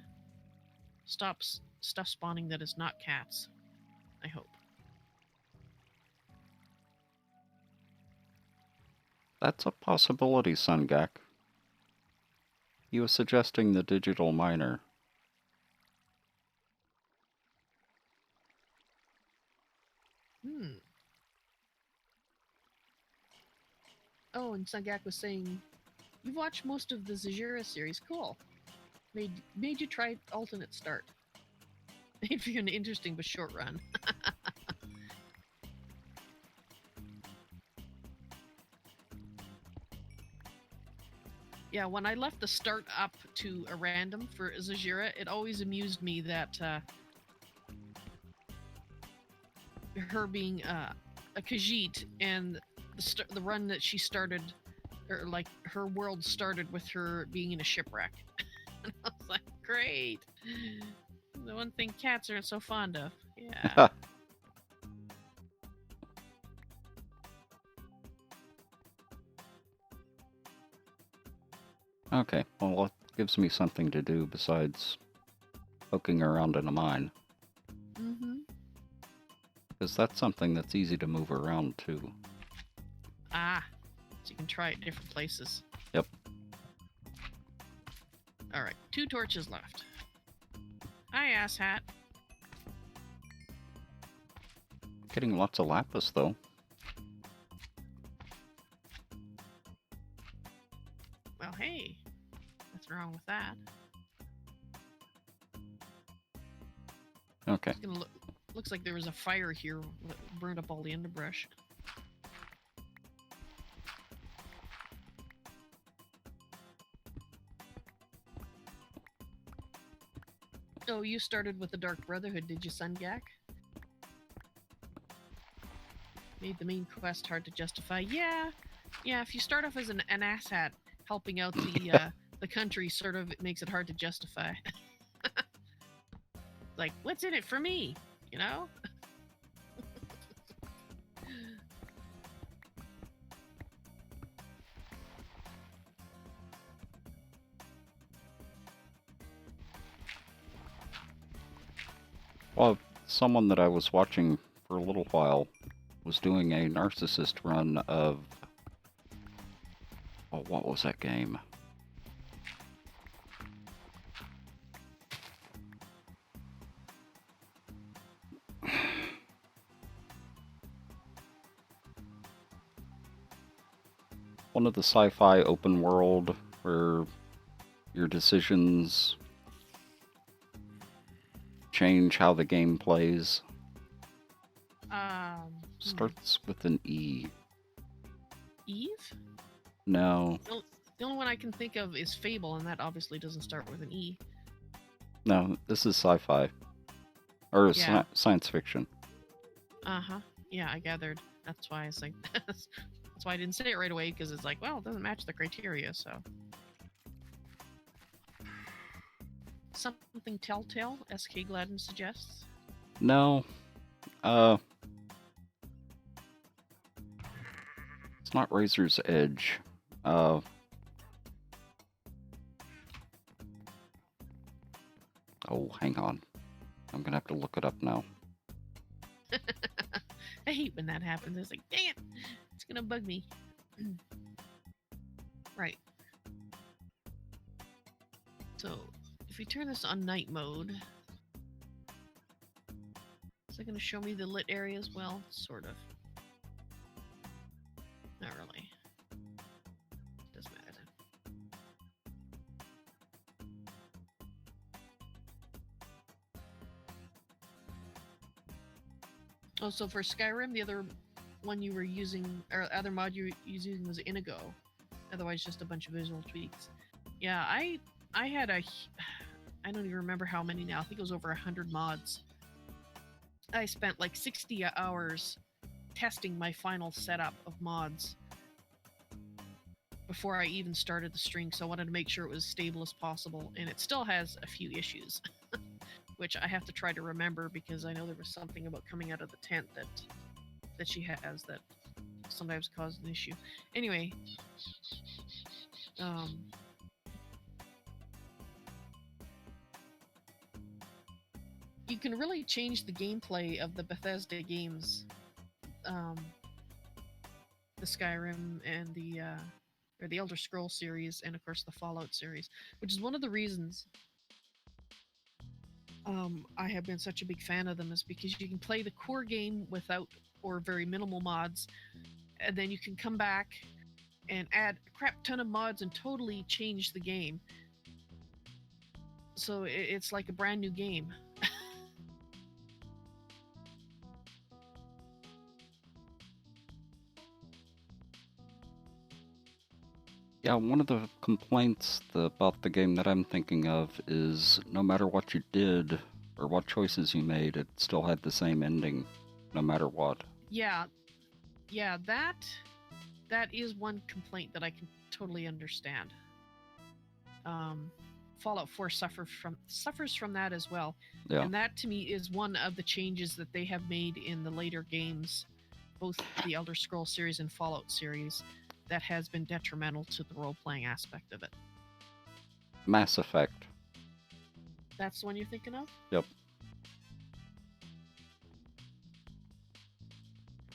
Speaker 2: stop stuff spawning that is not cats, I hope.
Speaker 1: That's a possibility, Sungak. He was suggesting the digital miner.
Speaker 2: Oh, and Sungak was saying, you've watched most of the Zajira series. Cool. Made you try alternate start. Made for an interesting but short run. Yeah, when I left the start up to a random for Zajira, it always amused me that her being a Khajiit and the run that she started, or like her world started with her being in a shipwreck. And I was like, great. The one thing cats aren't so fond of. Yeah.
Speaker 1: Okay, well, it gives me something to do besides poking around in a mine.
Speaker 2: Mm-hmm.
Speaker 1: Because that's something that's easy to move around, too.
Speaker 2: Ah, so you can try it different places.
Speaker 1: Yep.
Speaker 2: Alright, 2 torches left. Hi, asshat.
Speaker 1: Getting lots of lapis, though.
Speaker 2: Well, hey. Nothing wrong with that.
Speaker 1: Okay.
Speaker 2: It's gonna looks like there was a fire here that burned up all the underbrush. Oh, you started with the Dark Brotherhood, did you, Sungak? Made the main quest hard to justify. Yeah, if you start off as an asshat helping out the country, sort of, it makes it hard to justify. Like, what's in it for me? You know?
Speaker 1: Well, someone that I was watching for a little while was doing a narcissist run of... Oh, what was that game? One of the sci-fi open world where your decisions change how the game plays. Starts with an E.
Speaker 2: Eve?
Speaker 1: No.
Speaker 2: The only one I can think of is Fable, and that obviously doesn't start with an E.
Speaker 1: No, this is sci-fi. Or
Speaker 2: Yeah.
Speaker 1: science fiction.
Speaker 2: Uh-huh. Yeah, I gathered. That's why I was like, that's why I didn't say it right away, because it's like, well, it doesn't match the criteria, so. Something Telltale, SK Gladden suggests?
Speaker 1: No. It's not Razor's Edge. Oh, hang on. I'm gonna have to look it up now.
Speaker 2: I hate when that happens. It's like, dang it! It's gonna bug me. Right. So, if we turn this on night mode, is it gonna show me the lit areas? Well, sort of. Not really. Doesn't matter then. Oh, so for Skyrim, the other one you were using, or other mod you were using was Inigo. Otherwise, just a bunch of visual tweaks. Yeah, I had I don't even remember how many now. I think it was over 100 mods. I spent like 60 hours testing my final setup of mods. before I even started the string, so I wanted to make sure it was as stable as possible. And it still has a few issues, which I have to try to remember because I know there was something about coming out of the tent that she has that sometimes caused an issue. Anyway, um, you can really change the gameplay of the Bethesda games, um, the Skyrim and the or the Elder Scroll series, and of course the Fallout series, which is one of the reasons I have been such a big fan of them, is because you can play the core game without or very minimal mods, and then you can come back and add a crap ton of mods and totally change the game. So it's like a brand new game.
Speaker 1: Yeah, one of the complaints about the game that I'm thinking of is no matter what you did or what choices you made, it still had the same ending, no matter what.
Speaker 2: Yeah, yeah, that is one complaint that I can totally understand. Um, Fallout 4 suffers from that as well,
Speaker 1: Yeah.
Speaker 2: and that to me is one of the changes that they have made in the later games, both the Elder Scroll series and Fallout series, that has been detrimental to the role playing aspect of it.
Speaker 1: Mass Effect.
Speaker 2: That's the one you're thinking of?
Speaker 1: Yep.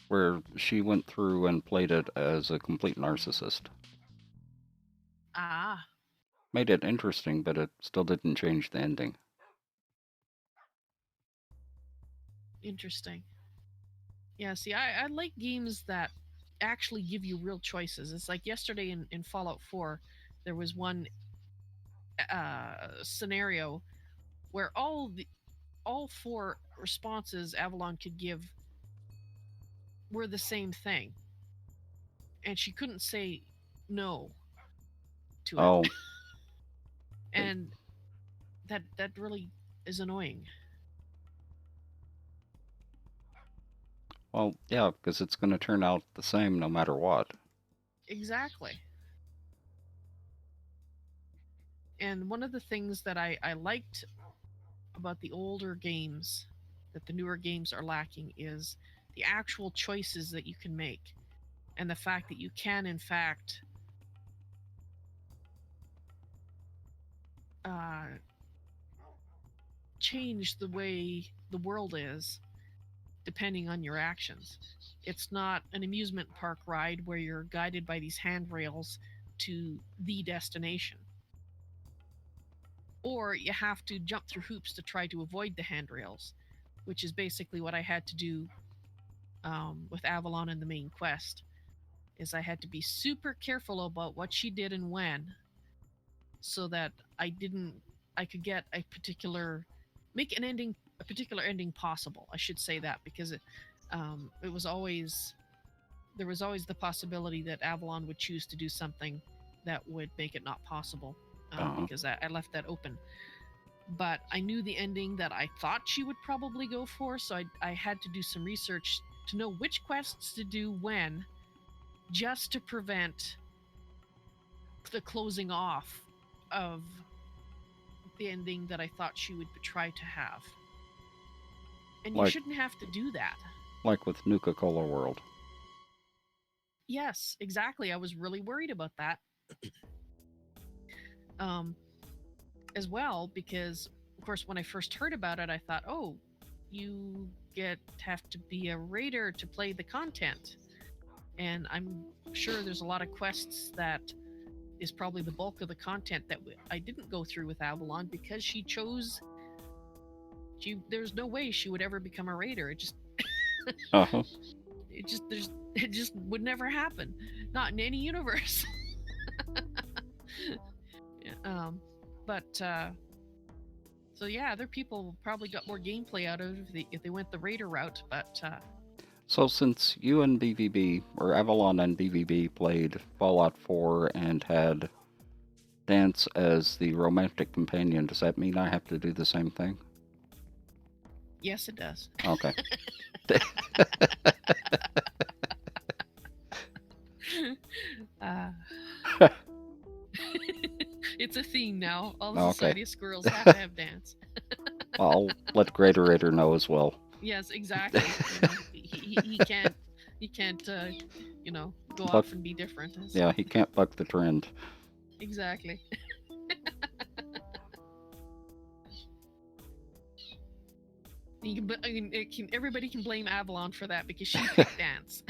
Speaker 1: Where she went through and played it as a complete narcissist.
Speaker 2: Ah,
Speaker 1: Made it interesting, but it still didn't change the ending.
Speaker 2: interesting. Yeah, see, I like games that actually give you real choices. It's like yesterday in Fallout 4, there was one scenario where all four responses Avalon could give were the same thing, and she couldn't say no to it.
Speaker 1: Oh.
Speaker 2: And that really is annoying.
Speaker 1: Well, yeah, because it's going to turn out the same no matter what.
Speaker 2: Exactly. And one of the things that I liked about the older games that the newer games are lacking is the actual choices that you can make, and the fact that you can in fact uh, change the way the world is depending on your actions. It's not an amusement park ride where you're guided by these handrails to the destination, or you have to jump through hoops to try to avoid the handrails, which is basically what I had to do with Avalon in the main quest. Is I had to be super careful about what she did and when, so that I could get a particular make an ending a particular ending possible. I should say that because it was always there was always the possibility that Avalon would choose to do something that would make it not possible, because I left that open. But I knew the ending that I thought she would probably go for, so I had to do some research to know which quests to do when, just to prevent the closing off of the ending that I thought she would try to have. And you shouldn't have to do that.
Speaker 1: Like with Nuka-Cola World.
Speaker 2: Yes, exactly. I was really worried about that. As well, because of course when I first heard about it, I thought, oh, you have to be a raider to play the content. And I'm sure there's a lot of quests that is probably the bulk of the content that I didn't go through with Avalon, because there's no way she would ever become a raider. It just
Speaker 1: Uh-huh.
Speaker 2: it just would never happen, not in any universe. But so yeah, other people probably got more gameplay out of it if they went the raider route. But
Speaker 1: so since you and BVB, or Avalon and BVB, played Fallout 4 and had Dance as the romantic companion, does that mean I have to do the same thing?
Speaker 2: Yes, it does.
Speaker 1: Okay.
Speaker 2: It's a theme now. All the
Speaker 1: Okay.
Speaker 2: Society of Squirrels have to have dance.
Speaker 1: Well, I'll let Greaterator know as well.
Speaker 2: Yes, exactly. He can't go
Speaker 1: But
Speaker 2: off and be different.
Speaker 1: yeah,
Speaker 2: So
Speaker 1: he can't buck the trend.
Speaker 2: exactly. Everybody can blame Avalon for that because she picked dance.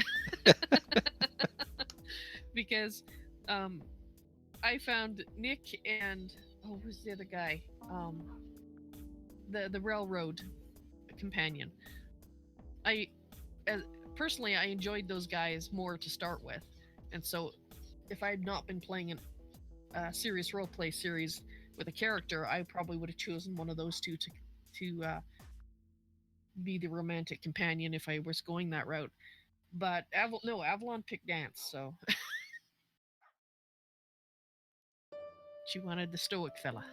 Speaker 2: Because um, I found Nick and who's the other guy? The railroad companion. I as, Personally, I enjoyed those guys more to start with, and so if I had not been playing a serious role play series with a character, I probably would have chosen one of those two to be the romantic companion if I was going that route. But Avalon picked dance, so she wanted the stoic fella.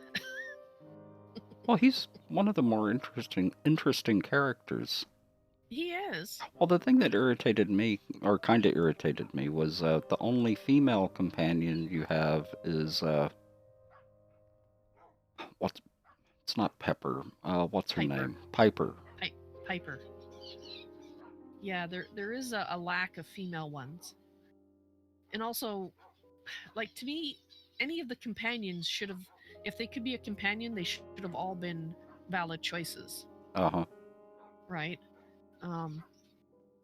Speaker 1: Well, he's one of the more interesting characters.
Speaker 2: He is.
Speaker 1: Well, the thing that irritated me, or kind of irritated me, was the only female companion you have is what's it's not Pepper. What's her
Speaker 2: Piper.
Speaker 1: name? Piper.
Speaker 2: Piper. Yeah, there is a lack of female ones, and also, like to me, any of the companions should have, if they could be a companion, they should have all been valid choices,
Speaker 1: Uh huh.
Speaker 2: right? Um,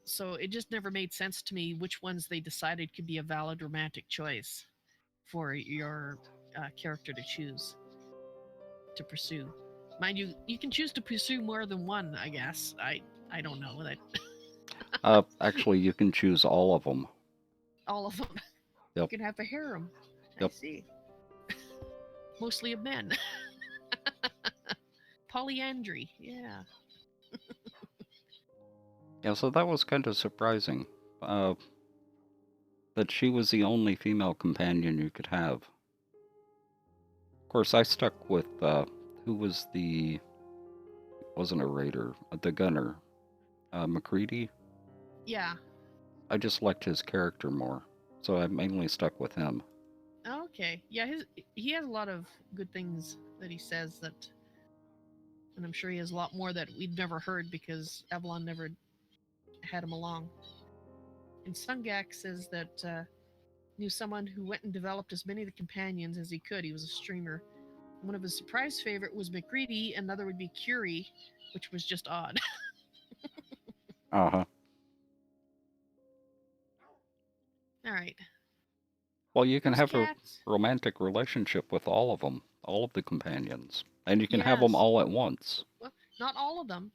Speaker 2: so it just never made sense to me which ones they decided could be a valid romantic choice for your character to choose to pursue. Mind you, you can choose to pursue more than one. I guess I don't know that.
Speaker 1: Actually, you can choose all of them.
Speaker 2: All of them. You
Speaker 1: Yep.
Speaker 2: can have a harem. I
Speaker 1: Yep.
Speaker 2: see. Mostly of men. Polyandry. Yeah.
Speaker 1: Yeah. So that was kind of surprising. That she was the only female companion you could have. Of course, I stuck with who was the wasn't a raider, the gunner, McCready.
Speaker 2: Yeah.
Speaker 1: I just liked his character more, so I mainly stuck with him.
Speaker 2: Okay. Yeah, he has a lot of good things that he says that, and I'm sure he has a lot more that we'd never heard because Avalon never had him along. And Sungak says that knew someone who went and developed as many of the companions as he could. He was a streamer. One of his surprise favorite was McCready, another would be Curie, which was just odd.
Speaker 1: Uh huh.
Speaker 2: All right.
Speaker 1: Well, you can
Speaker 2: Those
Speaker 1: have a
Speaker 2: cats.
Speaker 1: romantic relationship with all of them, all of the companions, and you can have them
Speaker 2: Yes.
Speaker 1: all at once.
Speaker 2: Well, not all of them,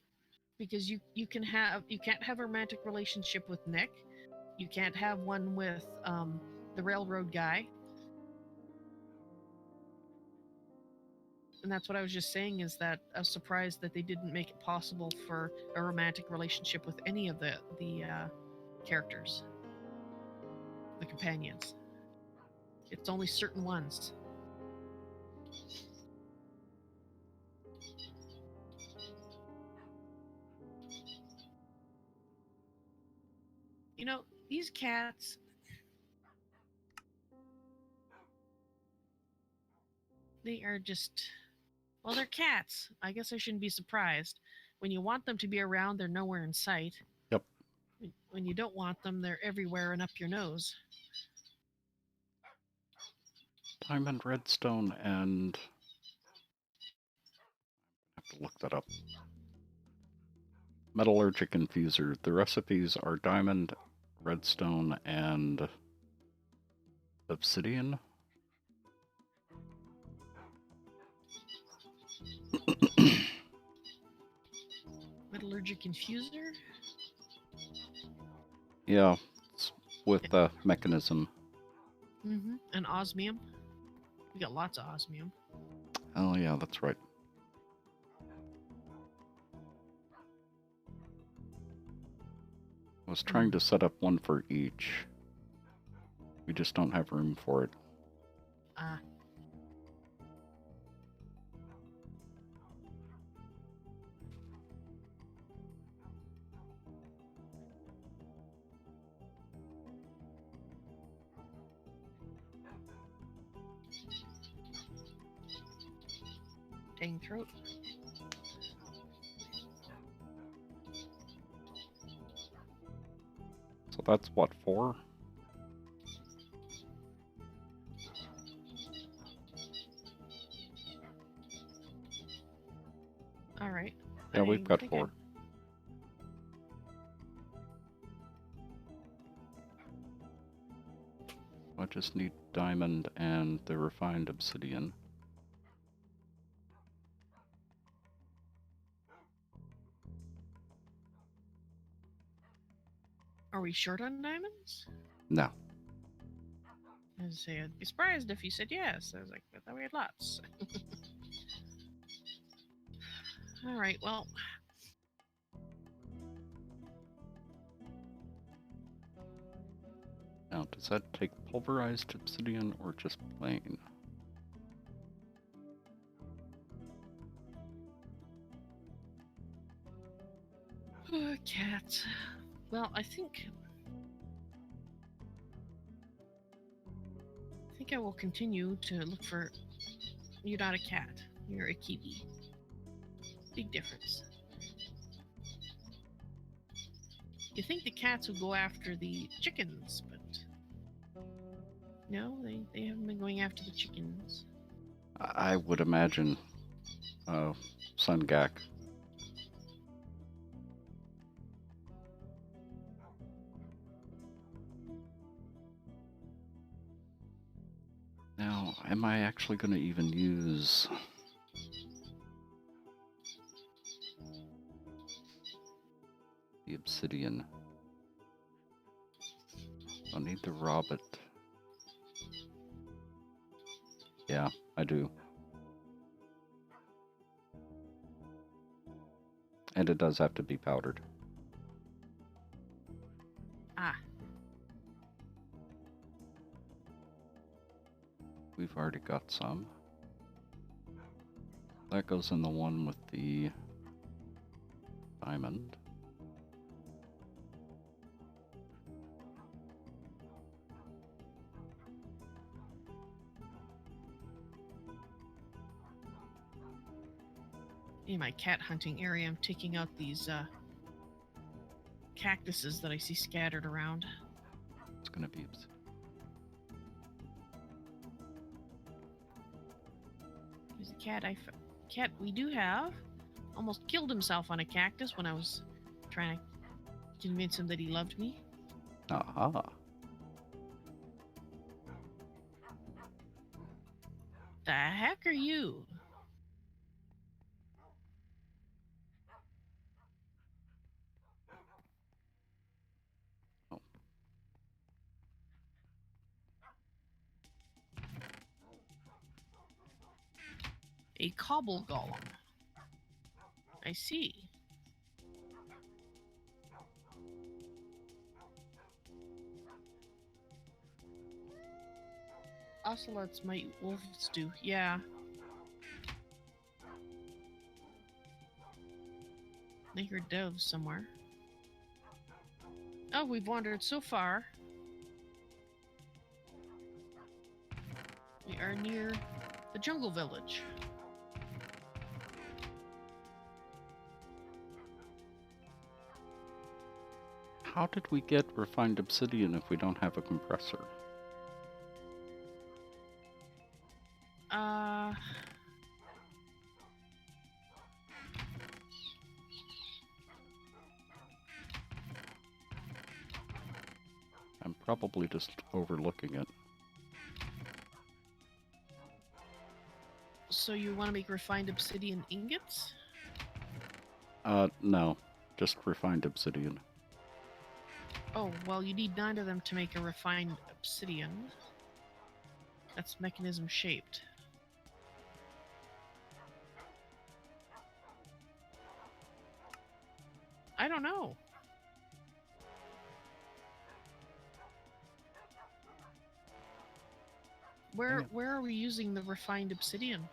Speaker 2: because you can't have a romantic relationship with Nick. You can't have one with the railroad guy. And that's what I was just saying is that I was surprised that they didn't make it possible for a romantic relationship with any of the characters, the companions. It's only certain ones. You know, these cats, they are just, well, they're cats. I guess I shouldn't be surprised. When you want them to be around, they're nowhere in sight.
Speaker 1: Yep.
Speaker 2: When you don't want them, they're everywhere and up your nose.
Speaker 1: Diamond, redstone, and I have to look that up. Metallurgic infuser. The recipes are diamond, redstone, and obsidian.
Speaker 2: Metallurgic infuser?
Speaker 1: Yeah, it's with the mechanism.
Speaker 2: Mm-hmm. And osmium. We got lots of osmium.
Speaker 1: Oh yeah, that's right. I was trying to set up one for each. We just don't have room for it.
Speaker 2: Ah. Dang throat.
Speaker 1: So that's what, 4?
Speaker 2: All right.
Speaker 1: Yeah, we've got
Speaker 2: think
Speaker 1: 4. I just need diamond and the refined obsidian.
Speaker 2: Are we short on diamonds?
Speaker 1: No.
Speaker 2: I was say, I'd be surprised if you said yes. I was like, I thought we had lots. All right, well.
Speaker 1: Now, does that take pulverized obsidian or just plain?
Speaker 2: Cat. Well, I think I will continue to look for. You're not a cat. You're a kiwi. Big difference. You think the cats would go after the chickens, but no, they haven't been going after the chickens.
Speaker 1: I would imagine Sungak. Now, am I actually going to even use the obsidian? I'll need to rob it. Yeah, I do. And it does have to be powdered.
Speaker 2: Ah.
Speaker 1: We've already got some. That goes in the one with the diamond.
Speaker 2: In my cat hunting area, I'm taking out these cactuses that I see scattered around.
Speaker 1: It's going to be obsidian.
Speaker 2: There's a cat we do have. Almost killed himself on a cactus when I was trying to convince him that he loved me.
Speaker 1: Aha.
Speaker 2: The heck are you?
Speaker 1: Oh.
Speaker 2: A cobble golem. I see. Ocelots might wolves do. Yeah. I hear doves somewhere. Oh, we've wandered so far. We are near the jungle village.
Speaker 1: How did we get refined obsidian if we don't have a compressor? I'm probably just overlooking it.
Speaker 2: So you want to make refined obsidian ingots?
Speaker 1: No. Just refined obsidian.
Speaker 2: Oh, well, you need 9 of them to make a refined obsidian. That's mechanism shaped. I don't know. Where are we using the refined obsidian?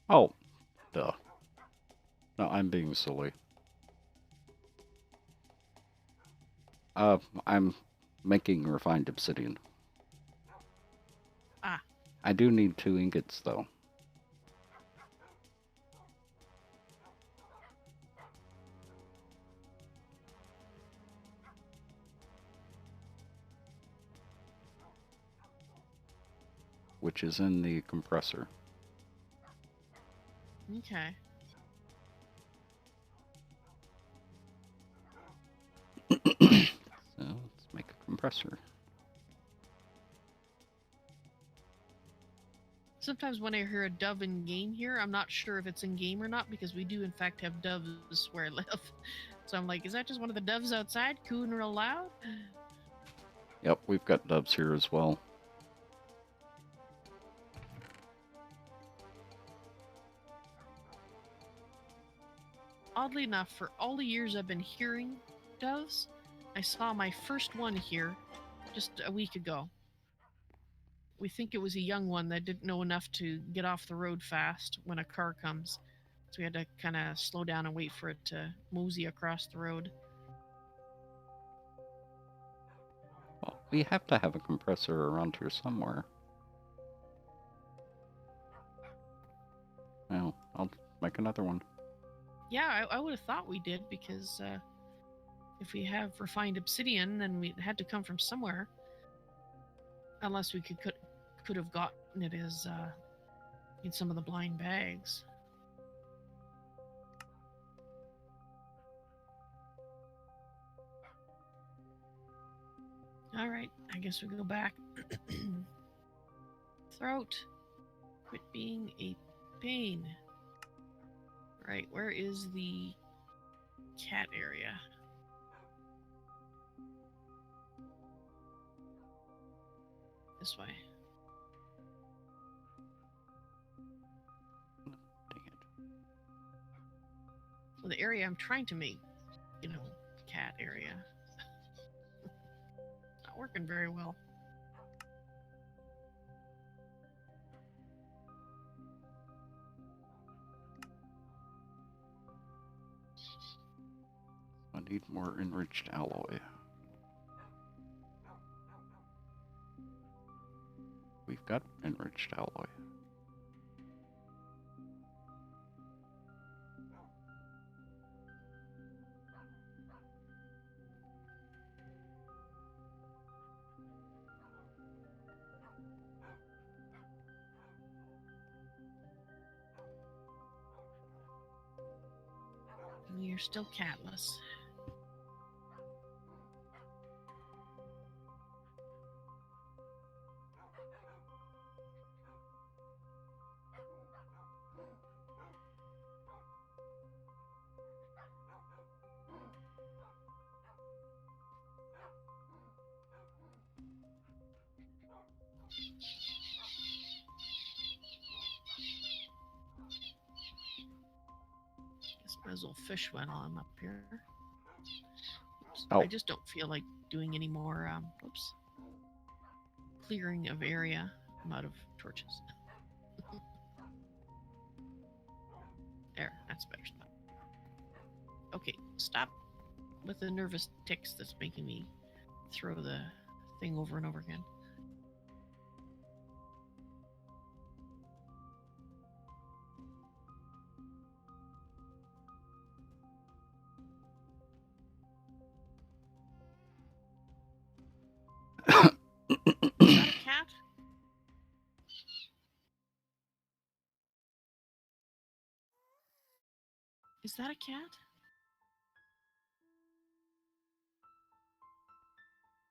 Speaker 1: Oh, duh. No, I'm being silly. I'm making refined obsidian.
Speaker 2: Ah.
Speaker 1: I do need 2 ingots, though. Which is in the compressor.
Speaker 2: Okay.
Speaker 1: So let's make a compressor.
Speaker 2: Sometimes when I hear a dove in game here, I'm not sure if it's in game or not because we do in fact have doves where I live. So I'm like, is that just one of the doves outside cooing real loud?
Speaker 1: Yep, we've got doves here as well.
Speaker 2: Oddly enough, for all the years I've been hearing doves, I saw my first one here just a week ago. We think it was a young one that didn't know enough to get off the road fast when a car comes. So we had to kind of slow down and wait for it to mosey across the road.
Speaker 1: Well, we have to have a compressor around here somewhere. Well, I'll make another one.
Speaker 2: Yeah, I would have thought we did because if we have refined obsidian, then we had to come from somewhere. Unless we could have gotten it as in some of the blind bags. All right, I guess we go back. Throat, quit being a pain. Right, where is the cat area? This way.
Speaker 1: Dang it.
Speaker 2: So the area I'm trying to make, cat area. Not working very well.
Speaker 1: I need more enriched alloy. We've got enriched alloy.
Speaker 2: You're still catless. Guess might as well fish while I'm up here. Oops.
Speaker 1: Oh.
Speaker 2: I just don't feel like doing any more clearing of area. I'm out of torches. There, that's a better spot. Okay, stop with the nervous tics that's making me throw the thing over and over again. Is that a cat? Is that a cat?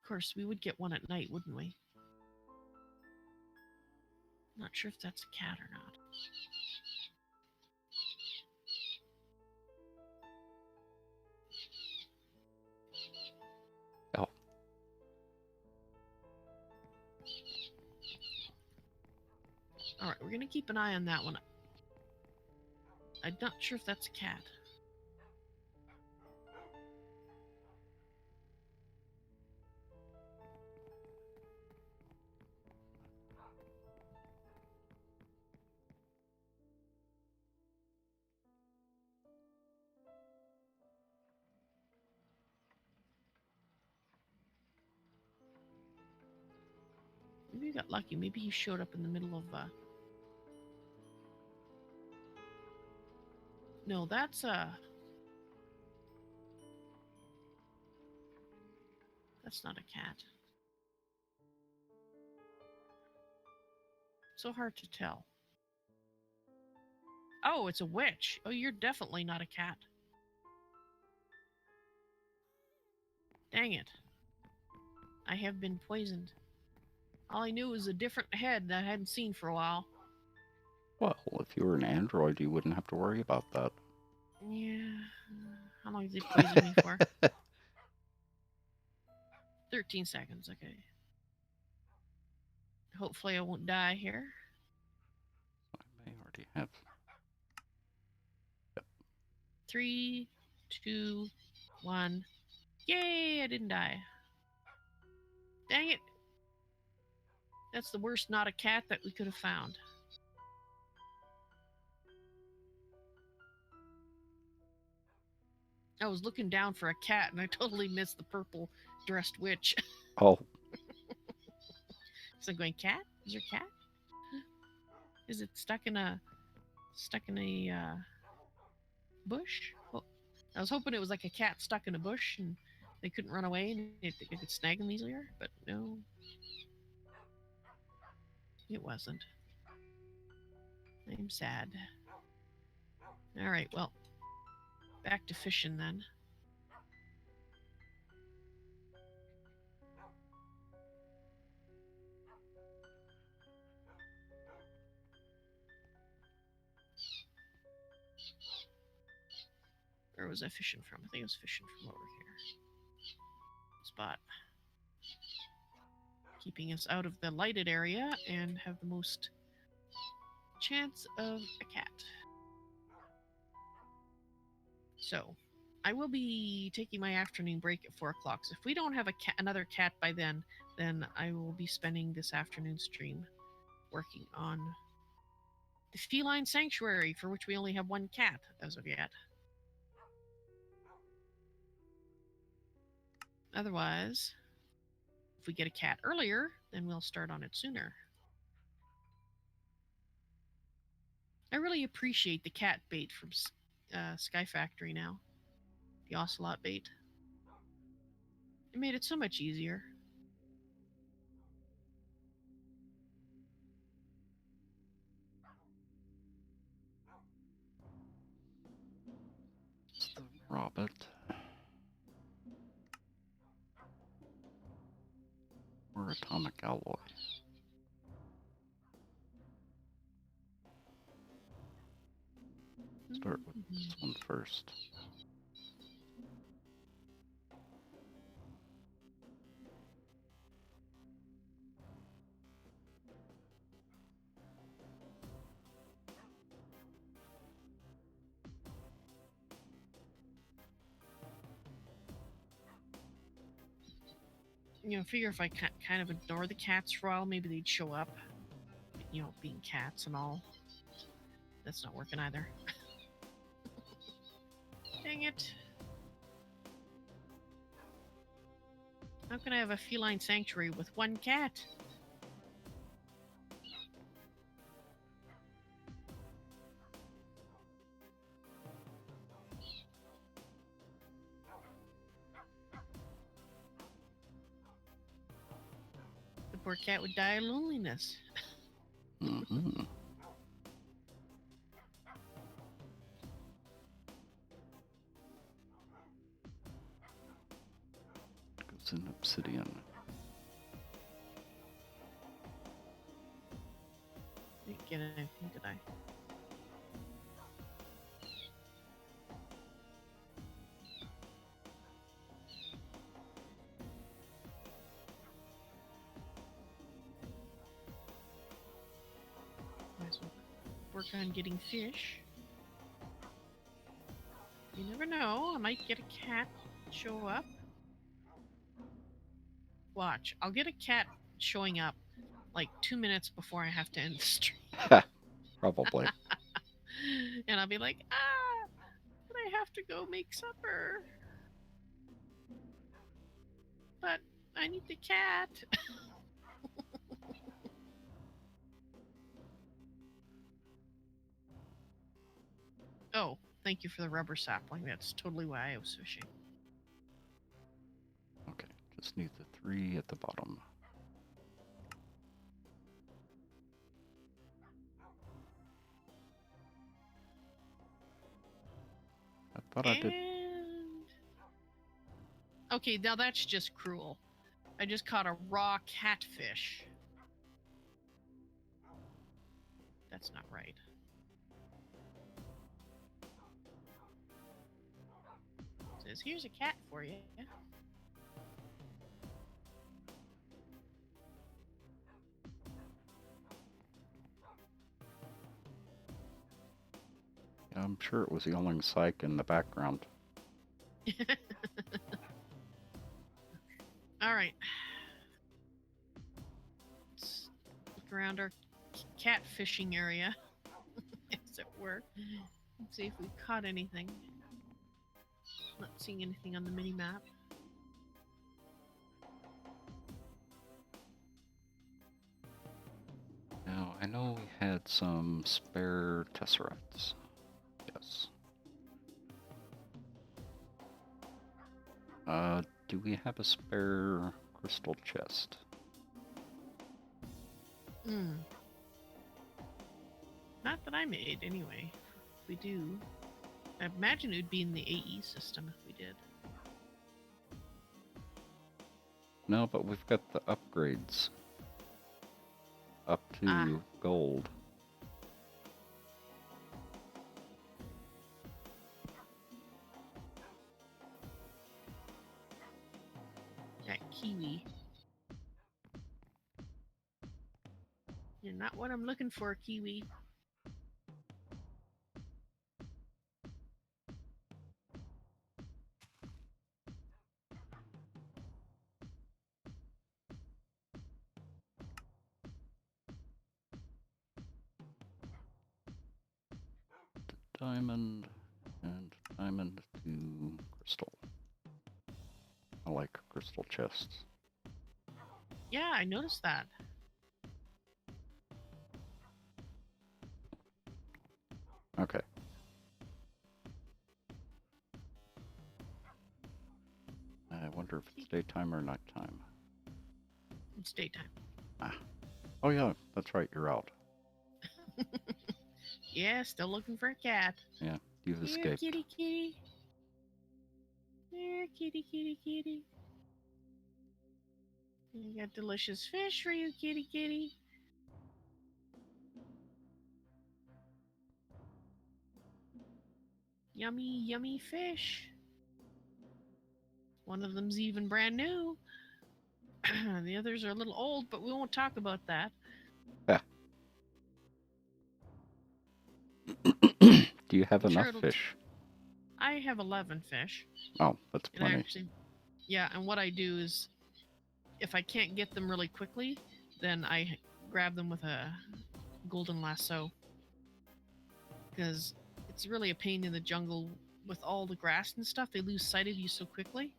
Speaker 2: Of course, we would get one at night, wouldn't we? Not sure if that's a cat or not.
Speaker 1: Oh.
Speaker 2: All right, we're gonna keep an eye on that one. I'm not sure if that's a cat. Maybe you got lucky. Maybe he showed up in the middle of. No, that's That's not a cat. So hard to tell. Oh, it's a witch. Oh, you're definitely not a cat. Dang it. I have been poisoned. All I knew was a different head that I hadn't seen for a while.
Speaker 1: Well, if you were an android, you wouldn't have to worry about that.
Speaker 2: Yeah. How long did they poison me for? 13 seconds, okay. Hopefully I won't die here.
Speaker 1: I may already have.
Speaker 2: 3, 2, 1. Yay, I didn't die. Dang it. That's the worst not a cat that we could have found. I was looking down for a cat and I totally missed the purple dressed witch.
Speaker 1: Oh,
Speaker 2: So I'm going, cat? Is there a cat? Is it stuck in a bush? Well, I was hoping it was like a cat stuck in a bush and they couldn't run away and it could snag them easier, but no, it wasn't. I'm sad. All right, well, back to fishing then. Where was I fishing from? I think I was fishing from over here. Spot. Keeping us out of the lighted area and have the most chance of a cat. So, I will be taking my afternoon break at 4 o'clock. So if we don't have another cat by then I will be spending this afternoon stream working on the feline sanctuary, for which we only have one cat as of yet. Otherwise, if we get a cat earlier, then we'll start on it sooner. I really appreciate the cat bait from Sky Factory now. The ocelot bait. It made it so much easier.
Speaker 1: it's the rabbit. Or atomic alloy. Start with this one first.
Speaker 2: Figure if I kind of ignore the cats for a while, maybe they'd show up. Being cats and all. That's not working either. Dang it. How can I have a feline sanctuary with one cat? The poor cat would die of loneliness.
Speaker 1: Mm-hmm. It's an obsidian.
Speaker 2: Didn't get anything, did I? Might as well work on getting fish. You never know. I might get a cat show up. Watch. I'll get a cat showing up like 2 minutes before I have to end the stream.
Speaker 1: Probably.
Speaker 2: And I'll be like, but I have to go make supper. But I need the cat. thank you for the rubber sapling. That's totally why I was fishing.
Speaker 1: Okay, just need the 3 at the bottom. I thought I did.
Speaker 2: Okay, now that's just cruel. I just caught a raw catfish. That's not right. It says, here's a cat for you.
Speaker 1: I'm sure it was yelling psych in the background.
Speaker 2: All right. Let's look around our cat fishing area, as it were. Let's see if we caught anything. Not seeing anything on the mini map.
Speaker 1: Now, I know we had some spare tesseracts. Yes. Do we have a spare crystal chest?
Speaker 2: Not that I made, anyway. If we do, I imagine it would be in the AE system if we did.
Speaker 1: No, but we've got the upgrades up to gold.
Speaker 2: That kiwi. You're not what I'm looking for, kiwi.
Speaker 1: Diamond and diamond to crystal. I like crystal chests.
Speaker 2: Yeah, I noticed that.
Speaker 1: Okay. I wonder if it's daytime or nighttime.
Speaker 2: It's daytime.
Speaker 1: Oh yeah, that's right, you're out.
Speaker 2: Yeah, still looking for a cat.
Speaker 1: Yeah, you've
Speaker 2: Here,
Speaker 1: escaped.
Speaker 2: kitty, kitty. Here, kitty, kitty, kitty. You got delicious fish for you, kitty, kitty. Yummy, yummy fish. One of them's even brand new. The others are a little old, but we won't talk about that.
Speaker 1: Yeah. Do you have enough fish?
Speaker 2: I have 11 fish.
Speaker 1: Oh, that's
Speaker 2: And
Speaker 1: plenty.
Speaker 2: yeah, and what I do is, if I can't get them really quickly, then I grab them with a golden lasso. Because it's really a pain in the jungle with all the grass and stuff. They lose sight of you so quickly.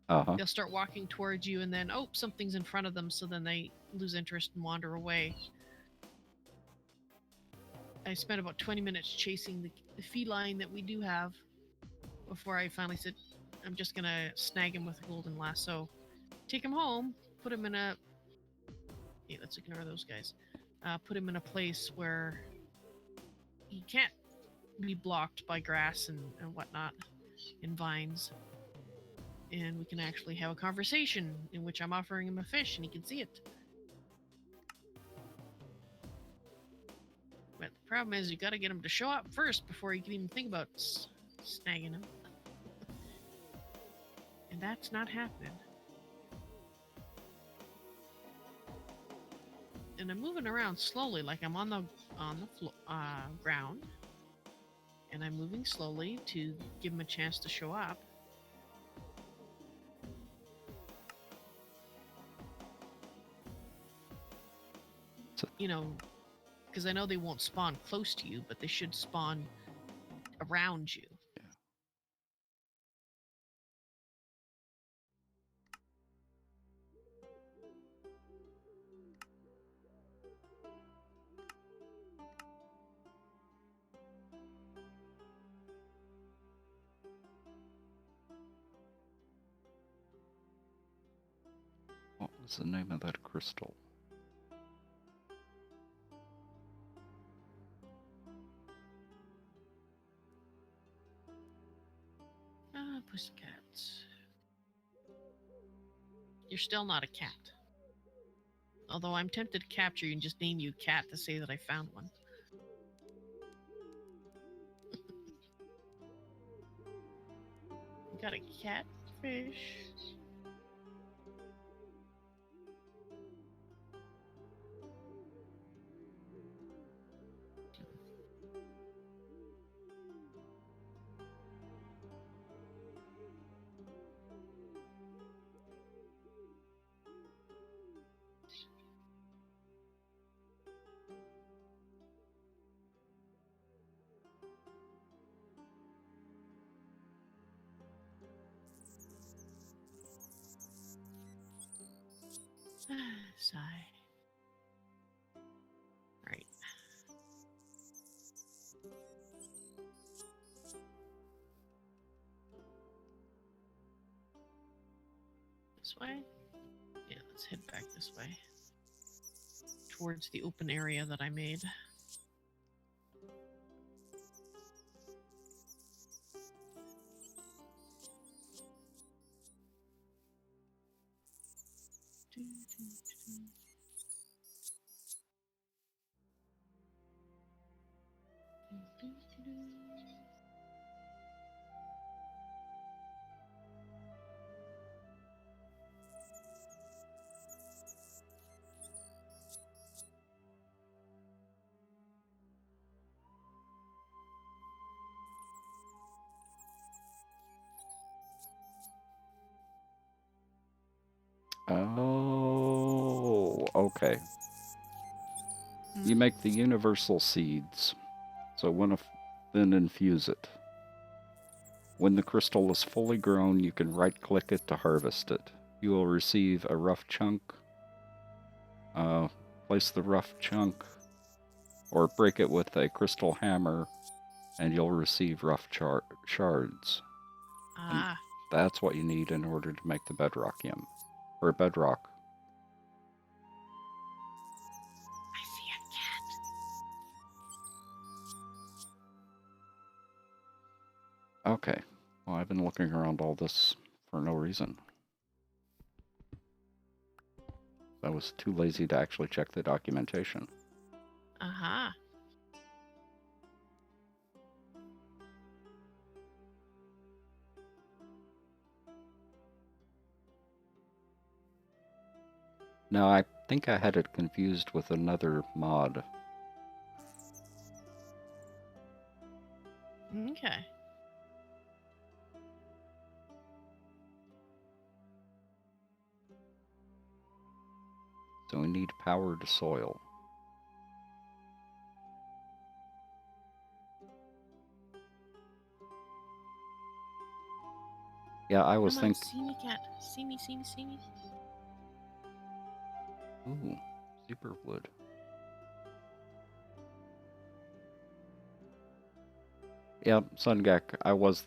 Speaker 1: Uh-huh.
Speaker 2: They'll start walking towards you, and then, oh, something's in front of them, so then they lose interest and wander away. I spent about 20 minutes chasing the feline that we do have before I finally said, I'm just going to snag him with a golden lasso. Take him home, put him in a... Hey, let's ignore those guys. Put him in a place where he can't be blocked by grass and whatnot, and vines. And we can actually have a conversation in which I'm offering him a fish and he can see it. But the problem is you got to get him to show up first before you can even think about snagging him. And that's not happening. And I'm moving around slowly, like I'm on the ground, and I'm moving slowly to give him a chance to show up. You know, because I know they won't spawn close to you, but they should spawn around you.
Speaker 1: Yeah. What's the name of that crystal?
Speaker 2: Pussycats. You're still not a cat. Although I'm tempted to capture you and just name you Cat to say that I found one. Got a catfish. Sigh. Right. This way? Yeah, let's head back this way. Towards the open area that I made.
Speaker 1: Oh, okay. You make the universal seeds. So then infuse it. When the crystal is fully grown, you can right-click it to harvest it. You will receive a rough chunk. Place the rough chunk, or break it with a crystal hammer, and you'll receive rough shards. And that's what you need in order to make the bedrock yum, or bedrock.
Speaker 2: I see a cat.
Speaker 1: Okay. Well, I've been looking around all this for no reason. I was too lazy to actually check the documentation.
Speaker 2: Aha.
Speaker 1: Now, I think I had it confused with another mod.
Speaker 2: Okay.
Speaker 1: So we need powered soil. Yeah, I was thinking.
Speaker 2: See me, cat. See me, see me, see me.
Speaker 1: Ooh, super wood. Yeah, Sungak. I was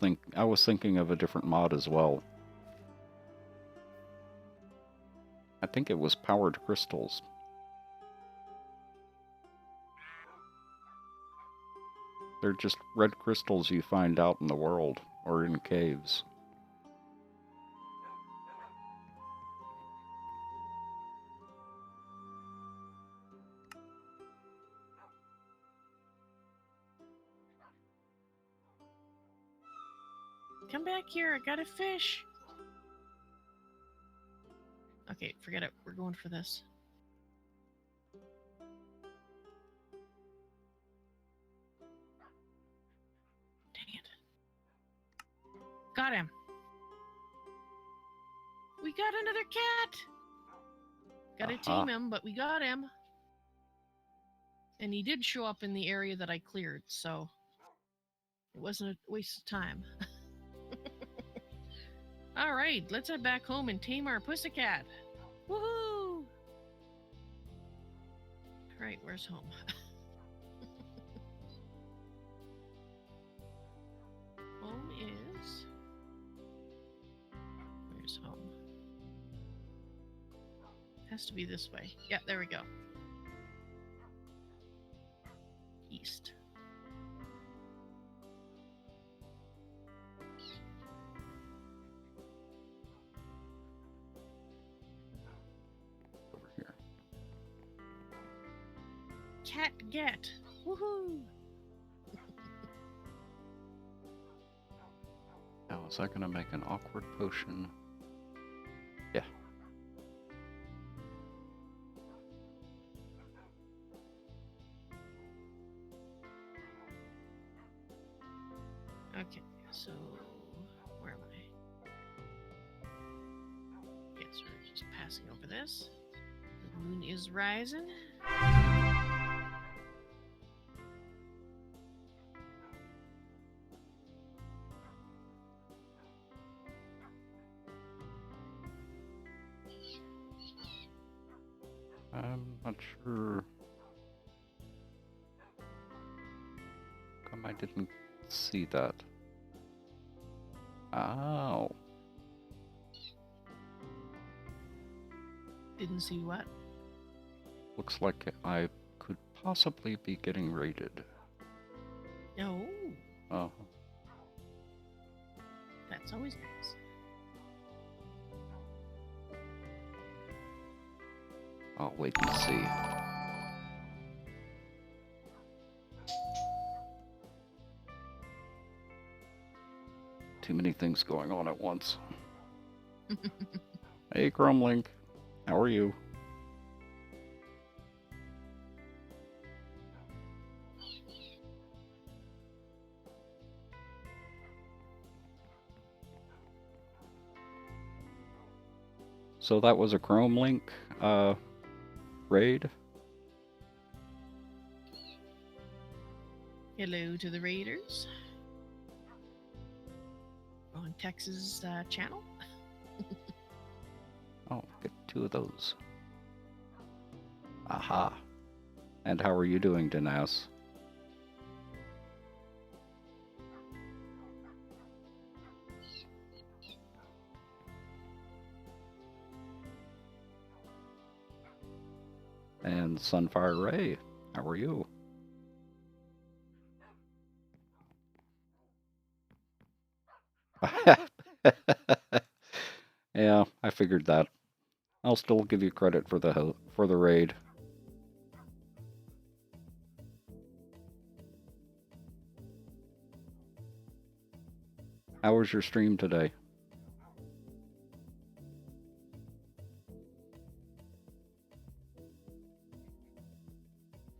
Speaker 1: thinking of a different mod as well. I think it was powered crystals. They're just red crystals you find out in the world or in caves.
Speaker 2: Come back here. I got a fish. Okay, forget it. We're going for this. Dang it. Got him. We got another cat. Gotta tame him, but we got him. And he did show up in the area that I cleared, so it wasn't a waste of time. All right, let's head back home and tame our pussycat. Woohoo! All right, where's home? Home is... Where's home? has to be this way. Yeah, there we go. East.
Speaker 1: Over here.
Speaker 2: Cat get. Woohoo!
Speaker 1: Now, is that going to make an awkward potion? Yeah.
Speaker 2: Okay, so where am I? Yes, we're just passing over this. The moon is rising.
Speaker 1: I'm not sure. Come, I didn't see that. Oh.
Speaker 2: Didn't see what?
Speaker 1: Looks like I could possibly be getting raided.
Speaker 2: No.
Speaker 1: Oh.
Speaker 2: That's always nice.
Speaker 1: I'll wait and see. Too many things going on at once. Hey, Crumlink. How are you? So that was a Chrome link raid.
Speaker 2: Hello to the Raiders on Texas channel.
Speaker 1: Oh, get 2 of those. Aha. And how are you doing, Dinas? And Sunfire Ray, how are you? Yeah, I figured that. I'll still give you credit for the raid. How was your stream today?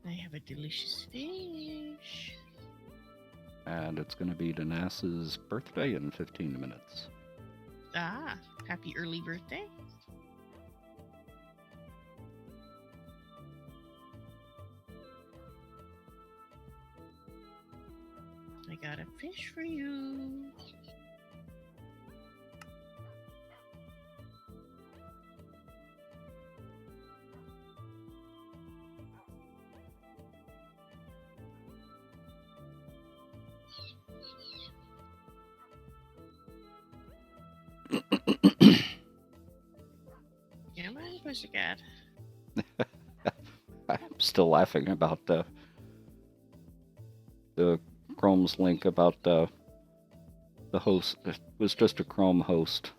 Speaker 2: I have a delicious fish.
Speaker 1: And it's going to be Dinas's birthday in 15 minutes.
Speaker 2: Ah, happy early birthday. I got a fish for you. Come on, pussycat.
Speaker 1: I'm still laughing about the Chrome's link about the host. It was just a Chrome host.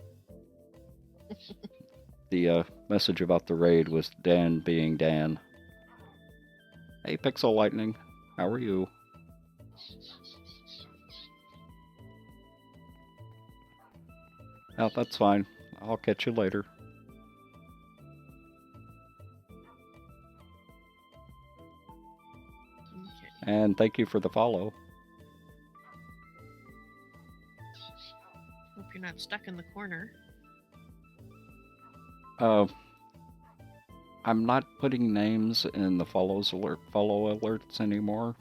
Speaker 1: The message about the raid was Dan being Dan. Hey, Pixel Lightning, how are you? Oh, that's fine. I'll catch you later.
Speaker 2: Okay.
Speaker 1: And thank you for the follow.
Speaker 2: Hope you're not stuck in the corner.
Speaker 1: I'm not putting names in the follow alerts anymore.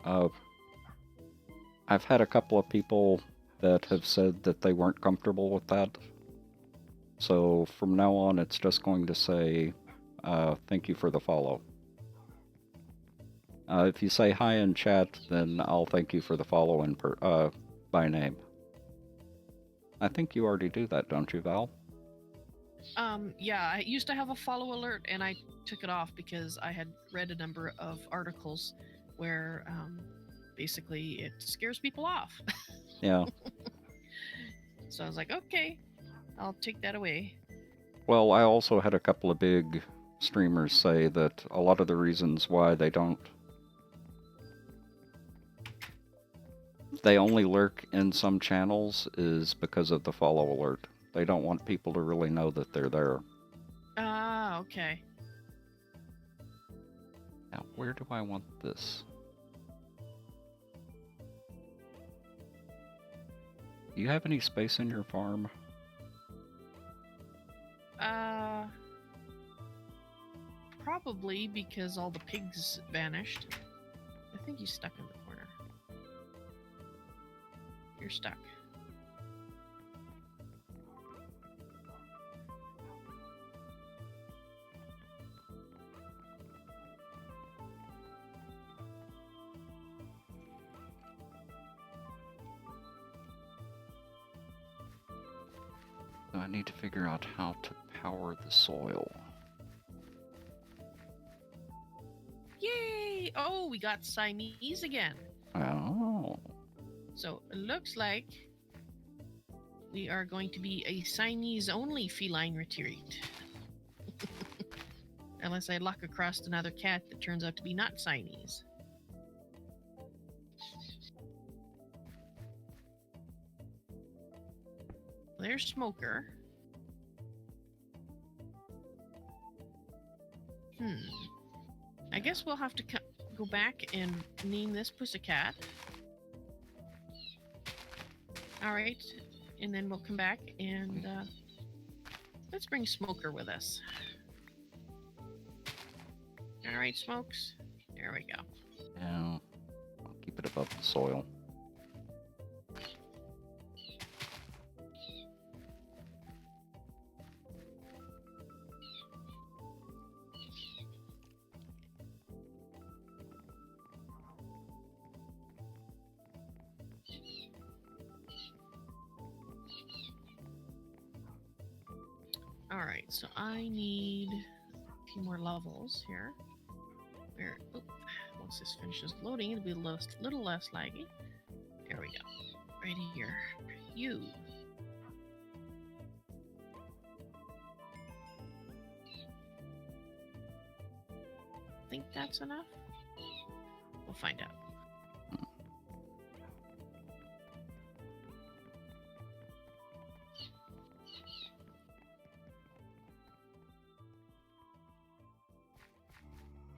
Speaker 1: I've had a couple of people that have said that they weren't comfortable with that. So from now on, it's just going to say, thank you for the follow. If you say hi in chat, then I'll thank you for the follow by name. I think you already do that, don't you, Val?
Speaker 2: Yeah, I used to have a follow alert, and I took it off because I had read a number of articles where basically it scares people off.
Speaker 1: Yeah.
Speaker 2: So I was like, okay, I'll take that away.
Speaker 1: Well, I also had a couple of big streamers say that a lot of the reasons why they only lurk in some channels is because of the follow alert. They don't want people to really know that they're there.
Speaker 2: Ah, okay.
Speaker 1: Now, where do I want this? Do you have any space in your farm?
Speaker 2: Probably because all the pigs vanished. I think he's stuck in the corner. You're stuck.
Speaker 1: So I need to figure out how to power the soil.
Speaker 2: Yay! Oh, we got Siamese again.
Speaker 1: Oh.
Speaker 2: So it looks like we are going to be a Siamese only feline retreat. Unless I luck across another cat that turns out to be not Siamese. There's Smoker. I guess we'll have to go back and name this pussycat. Alright, and then we'll come back and let's bring Smoker with us. Alright, Smokes. There we go.
Speaker 1: Yeah. I'll keep it above the soil.
Speaker 2: Alright, so I need a few more levels here. Where, once this finishes loading, it'll be a little less laggy. There we go. Right here. You. Think that's enough? We'll find out.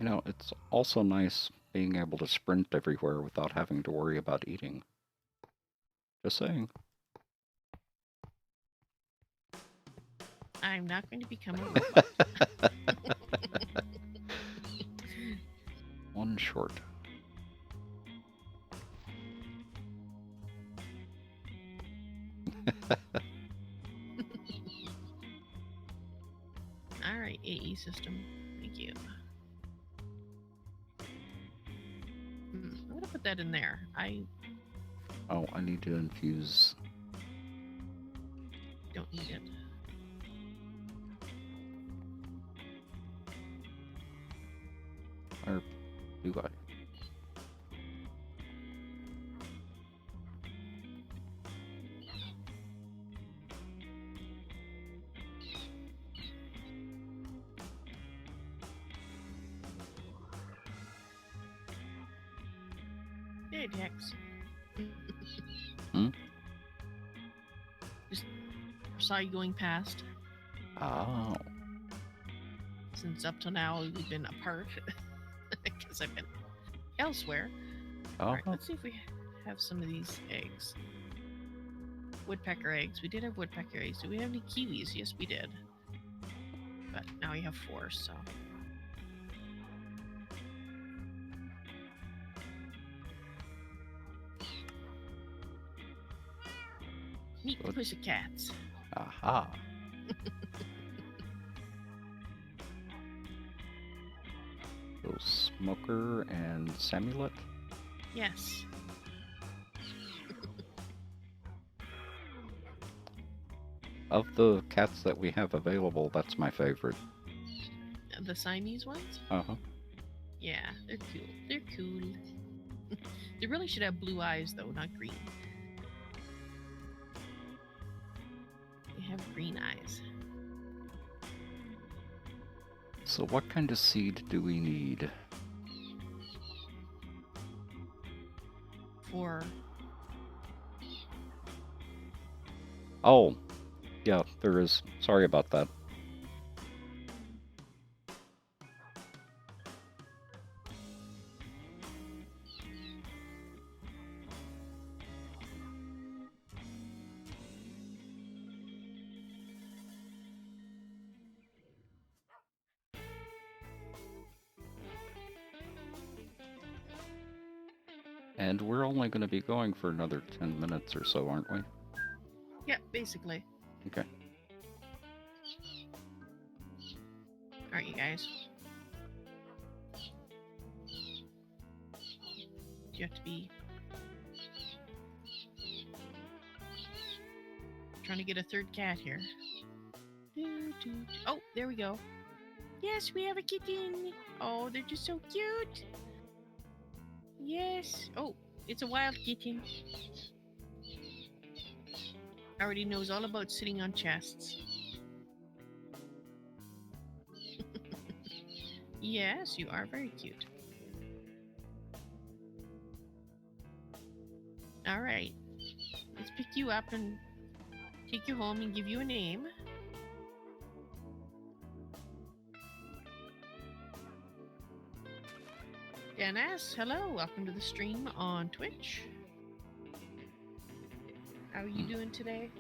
Speaker 1: You know, it's also nice being able to sprint everywhere without having to worry about eating. Just saying.
Speaker 2: I'm not going to become a robot.
Speaker 1: One short.
Speaker 2: Alright, AE system. Thank you. I'm gonna put that in there.
Speaker 1: Oh, I need to infuse.
Speaker 2: Don't need it.
Speaker 1: Or do I?
Speaker 2: Hey, Dex. Just saw you going past.
Speaker 1: Oh.
Speaker 2: Since up till now we've been apart. Because I've been elsewhere.
Speaker 1: Oh.
Speaker 2: Alright, let's see if we have some of these eggs. Woodpecker eggs. We did have woodpecker eggs. Do we have any kiwis? Yes, we did. But now we have 4, so. Meet the pussycats.
Speaker 1: Aha. So Smoker and Samulet?
Speaker 2: Yes.
Speaker 1: Of the cats that we have available, that's my favorite.
Speaker 2: The Siamese ones?
Speaker 1: Uh-huh.
Speaker 2: Yeah, they're cool. They're cool. They really should have blue eyes, though, not green. They have green eyes.
Speaker 1: So what kind of seed do we need?
Speaker 2: For
Speaker 1: Oh, yeah, there is. Sorry about that. And we're only going to be going for another 10 minutes or so, aren't we?
Speaker 2: yeah, basically.
Speaker 1: Okay.
Speaker 2: All right, you guys. You have to be trying to get a third cat here. Oh, there we go. Yes, we have a kitten. Oh, they're just so cute. Yes. Oh, it's a wild kitten. Already knows all about sitting on chests. Yes, you are very cute. All right. Let's pick you up and take you home and give you a name. Dennis, hello. Welcome to the stream on Twitch. How are you doing today?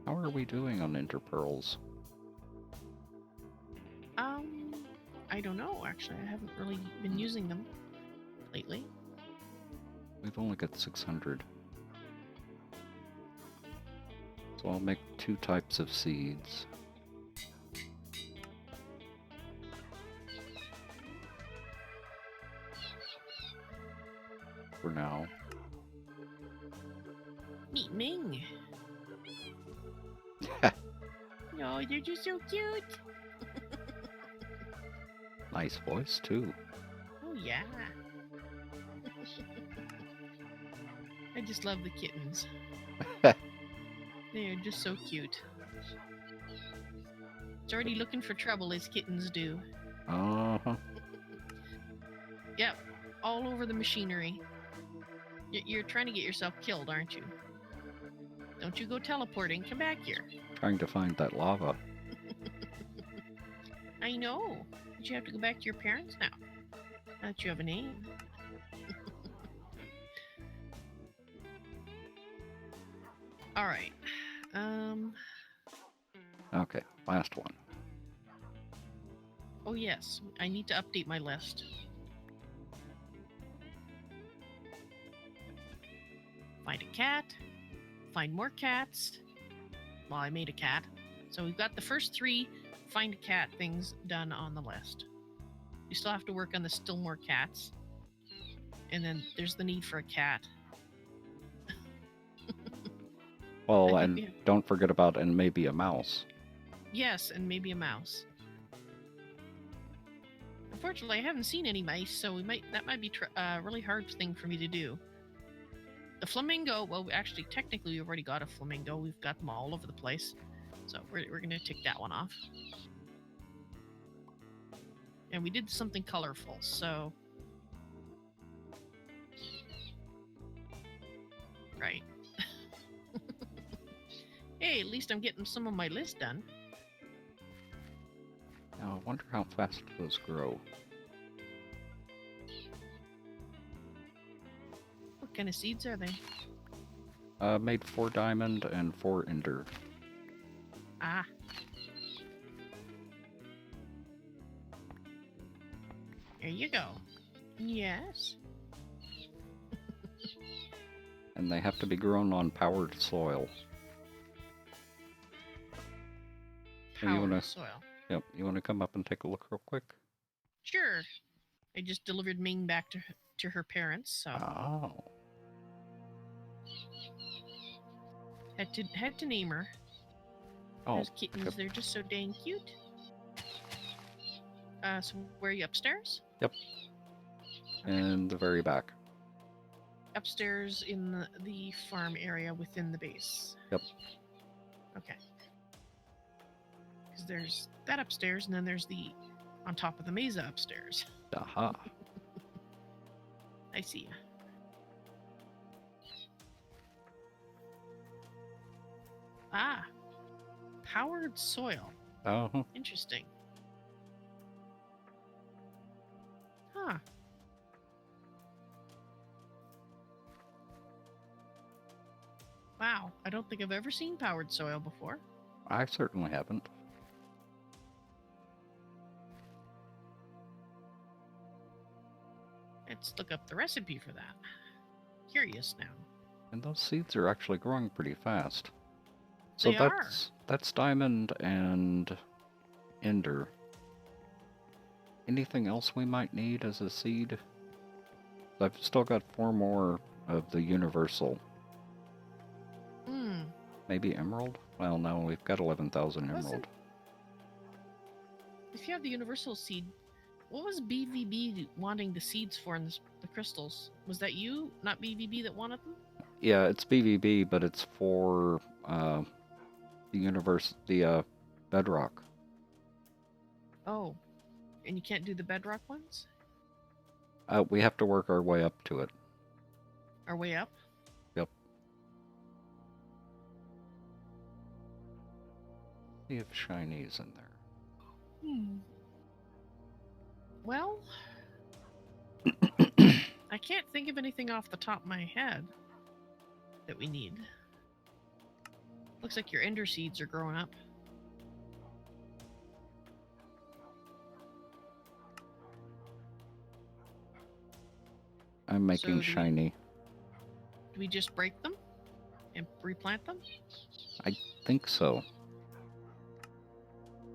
Speaker 1: How are we doing on interpearls?
Speaker 2: I don't know, actually. I haven't really been using them lately.
Speaker 1: We've only got 600. So I'll make 2 types of seeds. For now.
Speaker 2: Meet Ming. No, they're just so cute.
Speaker 1: Nice voice, too.
Speaker 2: Oh, yeah. I just love the kittens. They're just so cute. It's already looking for trouble as kittens do.
Speaker 1: Uh-huh.
Speaker 2: Yep, all over the machinery. You're trying to get yourself killed, aren't you? Don't you go teleporting. Come back here.
Speaker 1: Trying to find that lava.
Speaker 2: I know. But you have to go back to your parents now. Now that you have a name. All right.
Speaker 1: Okay, last one.
Speaker 2: Oh, yes. I need to update my list. Find a cat. Find more cats. Well, I made a cat. So we've got the first 3 find a cat things done on the list. We still have to work on the still more cats. And then there's the need for a cat.
Speaker 1: Well, and don't forget about and maybe a mouse.
Speaker 2: Yes, and maybe a mouse. Unfortunately, I haven't seen any mice, so that might be a really hard thing for me to do. The flamingo, well, actually, technically, we've already got a flamingo. We've got them all over the place. So we're going to tick that one off. And we did something colorful, so... Right. Hey, at least I'm getting some of my list done.
Speaker 1: Now, I wonder how fast those grow.
Speaker 2: What kind of seeds are they?
Speaker 1: Made 4 diamond and 4 ender.
Speaker 2: Ah. There you go. Yes.
Speaker 1: And they have to be grown on powered soil.
Speaker 2: Powered soil.
Speaker 1: Yep. You want to come up and take a look real quick?
Speaker 2: Sure. I just delivered Ming back to her parents, so
Speaker 1: Oh.
Speaker 2: had to name her.
Speaker 1: Oh.
Speaker 2: Those kittens, they're just so dang cute. So where are you, upstairs?
Speaker 1: Yep.
Speaker 2: Okay.
Speaker 1: In the very back.
Speaker 2: Upstairs in the farm area within the base.
Speaker 1: Yep.
Speaker 2: Okay. Because there's that upstairs, and then there's the on top of the mesa upstairs.
Speaker 1: Aha.
Speaker 2: I see ya. Ah, powered soil.
Speaker 1: Oh.
Speaker 2: Interesting. Huh. Wow, I don't think I've ever seen powered soil before.
Speaker 1: I certainly haven't.
Speaker 2: Let's look up the recipe for that. Curious now.
Speaker 1: And those seeds are actually growing pretty fast. So
Speaker 2: They are.
Speaker 1: that's diamond and ender. Anything else we might need as a seed? I've still got 4 more of the universal.
Speaker 2: Hmm.
Speaker 1: Maybe emerald? Well, no, we've got 11,000 emerald.
Speaker 2: If you have the universal seed, what was BVB wanting the seeds for in the crystals? Was that you, not BVB, that wanted them?
Speaker 1: Yeah, it's BVB, but it's for the bedrock.
Speaker 2: Oh, and you can't do the bedrock ones?
Speaker 1: We have to work our way up to it.
Speaker 2: Our way up?
Speaker 1: Yep. See if shiny's in there.
Speaker 2: Hmm. Well, I can't think of anything off the top of my head that we need. Looks like your ender seeds are growing up.
Speaker 1: I'm making shiny.
Speaker 2: Do we just break them and replant them?
Speaker 1: I think so.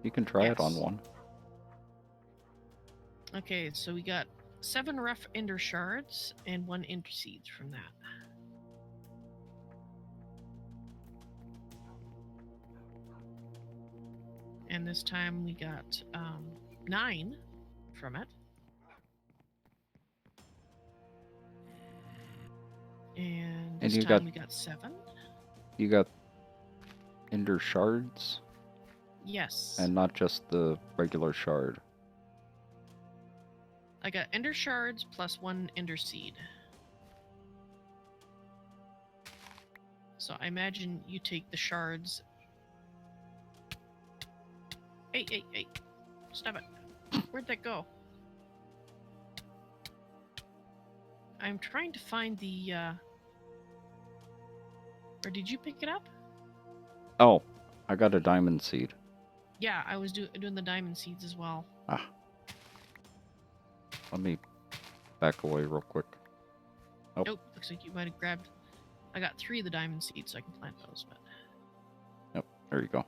Speaker 1: You can try it on one.
Speaker 2: Okay, so we got 7 rough ender shards and 1 ender seeds from that. And this time we got 9 from it. And this time we got 7.
Speaker 1: You got ender shards?
Speaker 2: Yes.
Speaker 1: And not just the regular shard.
Speaker 2: I got ender shards plus 1 ender seed. So I imagine you take the shards. Hey. Stop it. Where'd that go? I'm trying to find the, or did you pick it up?
Speaker 1: Oh, I got a diamond seed.
Speaker 2: Yeah, I was doing the diamond seeds as well.
Speaker 1: Ah. Let me back away real quick.
Speaker 2: Oh. Nope, looks like you might have grabbed... I got 3 of the diamond seeds, so I can plant those, but...
Speaker 1: Yep, there you go.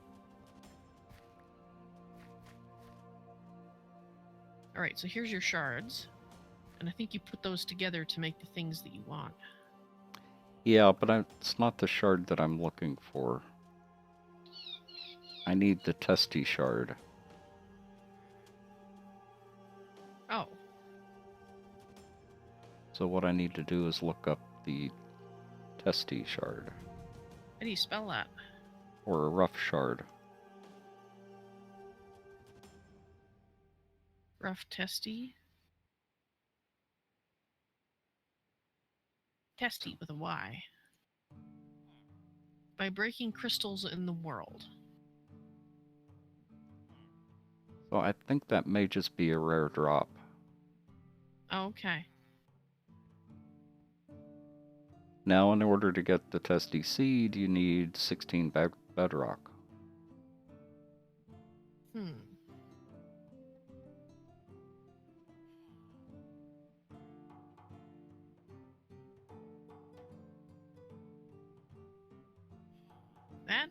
Speaker 2: Alright, so here's your shards. And I think you put those together to make the things that you want.
Speaker 1: Yeah, but it's not the shard that I'm looking for. I need the testy shard.
Speaker 2: Oh.
Speaker 1: So what I need to do is look up the testy shard.
Speaker 2: How do you spell that?
Speaker 1: Or a rough shard.
Speaker 2: Rough testy? Testy with a Y. By breaking crystals in the world.
Speaker 1: So I think that may just be a rare drop.
Speaker 2: Okay.
Speaker 1: Now, in order to get the testy seed, you need 16 bedrock.
Speaker 2: That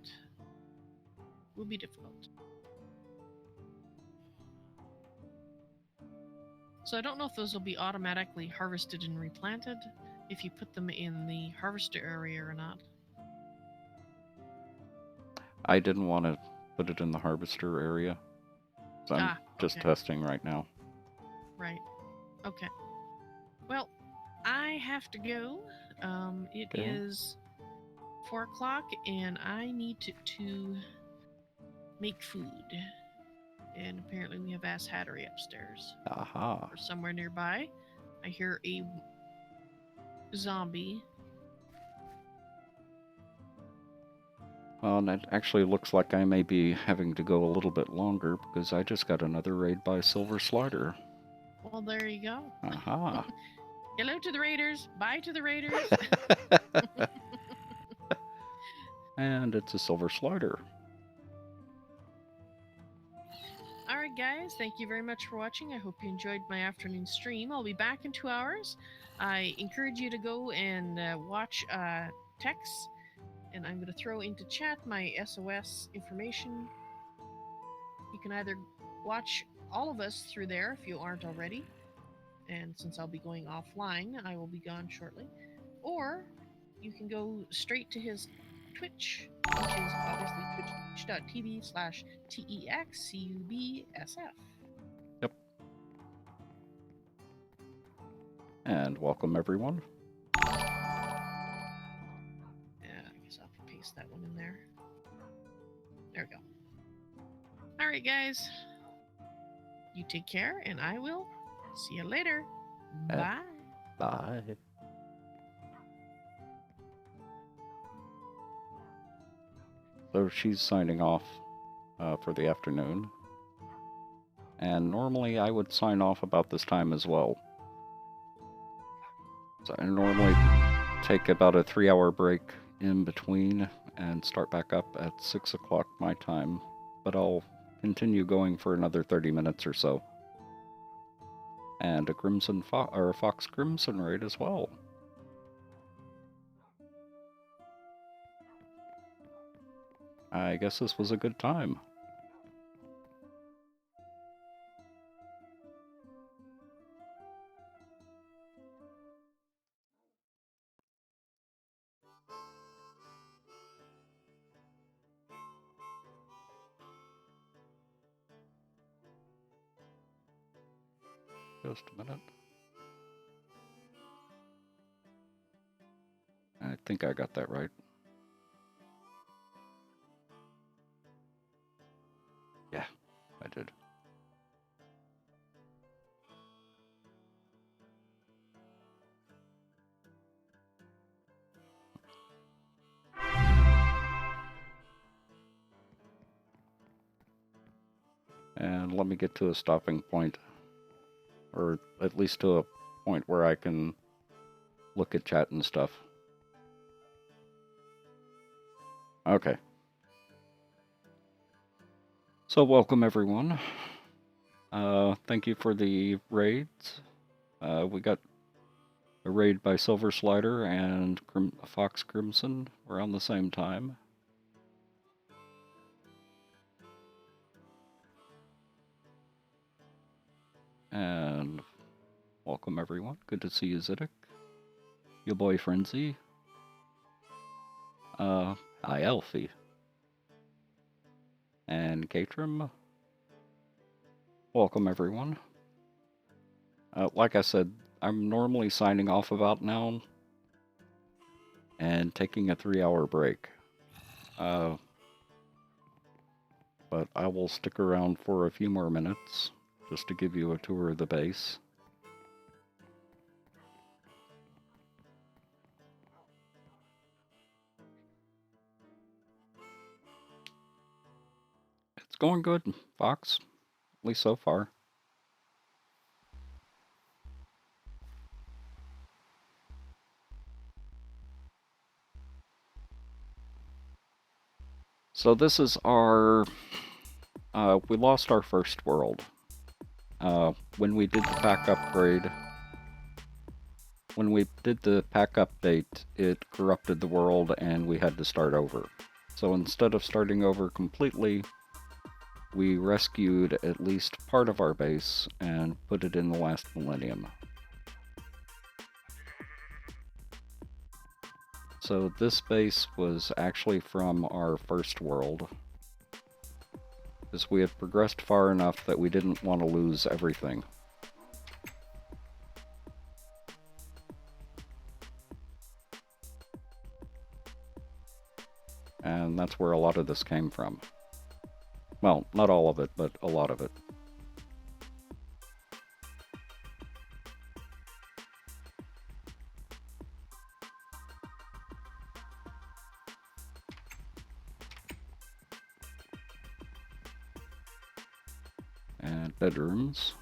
Speaker 2: will be difficult. So I don't know if those will be automatically harvested and replanted if you put them in the harvester area or not.
Speaker 1: I didn't want to put it in the harvester area. So I'm just testing right now.
Speaker 2: Right. Okay. Well, I have to go. It is 4 o'clock, and I need to make food. And apparently we have Ass Hattery upstairs.
Speaker 1: Aha.
Speaker 2: Or somewhere nearby. I hear a zombie.
Speaker 1: Well, and it actually looks like I may be having to go a little bit longer because I just got another raid by Silver Slider.
Speaker 2: Well, there you go.
Speaker 1: Aha.
Speaker 2: Hello to the raiders. Bye to the raiders.
Speaker 1: And it's a Silver Slider.
Speaker 2: Alright guys, thank you very much for watching. I hope you enjoyed my afternoon stream. I'll be back in 2 hours. I encourage you to go and watch Tex, and I'm going to throw into chat my SOS information. You can either watch all of us through there if you aren't already, and since I'll be going offline, I will be gone shortly, or you can go straight to his Twitch, which is obviously twitch.tv/TEXCUBSF.
Speaker 1: Yep. And welcome everyone.
Speaker 2: Yeah, I guess I'll paste that one in there. There we go. Alright guys, you take care, and I will see you later. Bye.
Speaker 1: Bye. So she's signing off for the afternoon. And normally I would sign off about this time as well. So I normally take about a 3-hour break in between and start back up at 6 o'clock my time. But I'll continue going for another 30 minutes or so. And a Fox Crimson raid as well. I guess this was a good time. Just a minute. I think I got that right. Yeah, I did. And let me get to a stopping point, or at least to a point where I can look at chat and stuff. Okay. So welcome everyone. Thank you for the raids. We got a raid by Silver Slider and Fox Crimson around the same time. And welcome everyone. Good to see you, Ziddick. Your boy Frenzy. Hi Elfie. And Catrim. Welcome everyone. Like I said, I'm normally signing off about now and taking a 3-hour break. But I will stick around for a few more minutes just to give you a tour of the base. It's going good, Fox. At least so far. So this is our... we lost our first world. When we did the pack upgrade... When we did the pack update, it corrupted the world and we had to start over. So instead of starting over completely, we rescued at least part of our base and put it in the last millennium. So this base was actually from our first world, as we had progressed far enough that we didn't want to lose everything. And that's where a lot of this came from. Well, not all of it, but a lot of it. And bedrooms.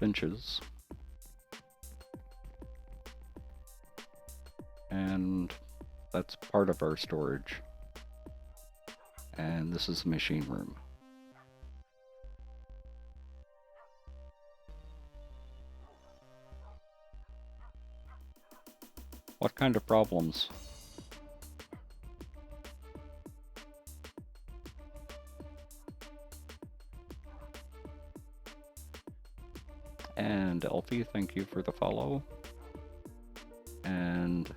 Speaker 1: Benches. And that's part of our storage. And this is the machine room. What kind of problems? And Elfie, thank you for the follow. And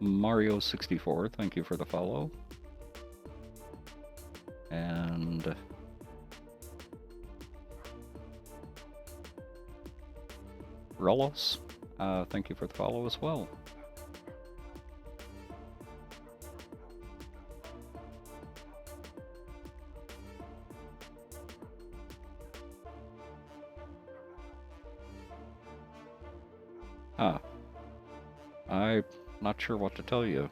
Speaker 1: Mario64, thank you for the follow. And Relos, thank you for the follow as well. I'm not sure what to tell you.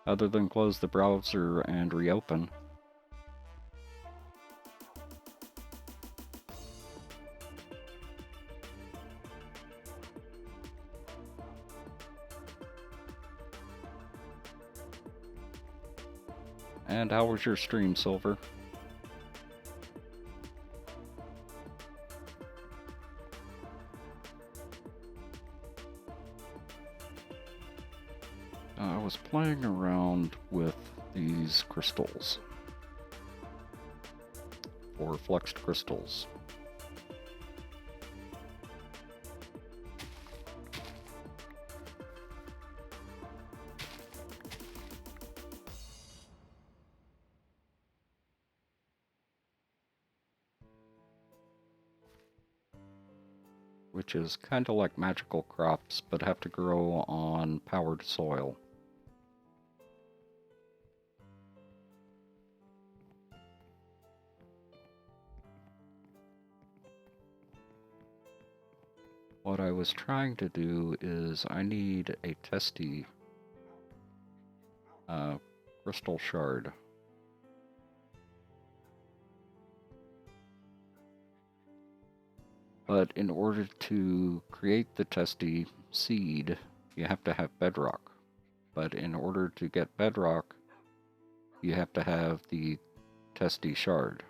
Speaker 1: Other than close the browser and reopen. And how was your stream, Silver? I was playing around with these crystals, or fluxed crystals. Which is kind of like magical crops, but have to grow on powered soil. What I was trying to do is I need a testy crystal shard. But in order to create the testy seed, you have to have bedrock. But in order to get bedrock, you have to have the testy shard.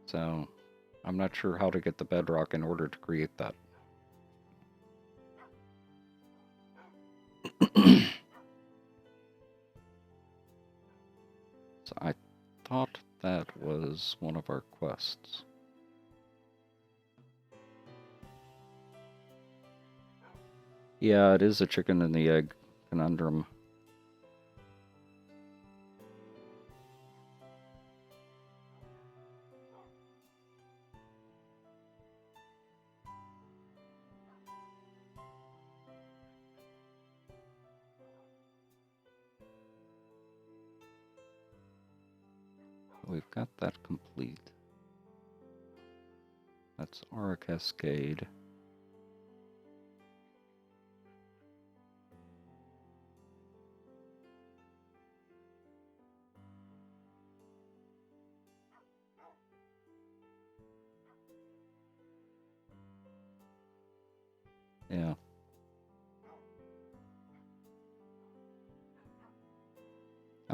Speaker 1: So, I'm not sure how to get the bedrock in order to create that. So I thought that was one of our quests. Yeah, it is a chicken and the egg conundrum. We've got that complete. That's Aura Cascade.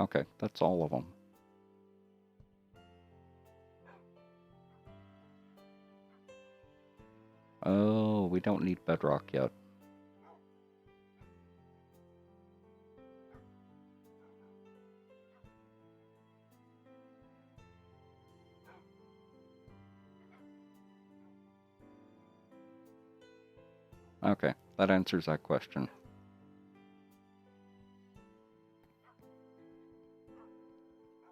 Speaker 1: Okay, that's all of them. Oh, we don't need bedrock yet. Okay, that answers that question.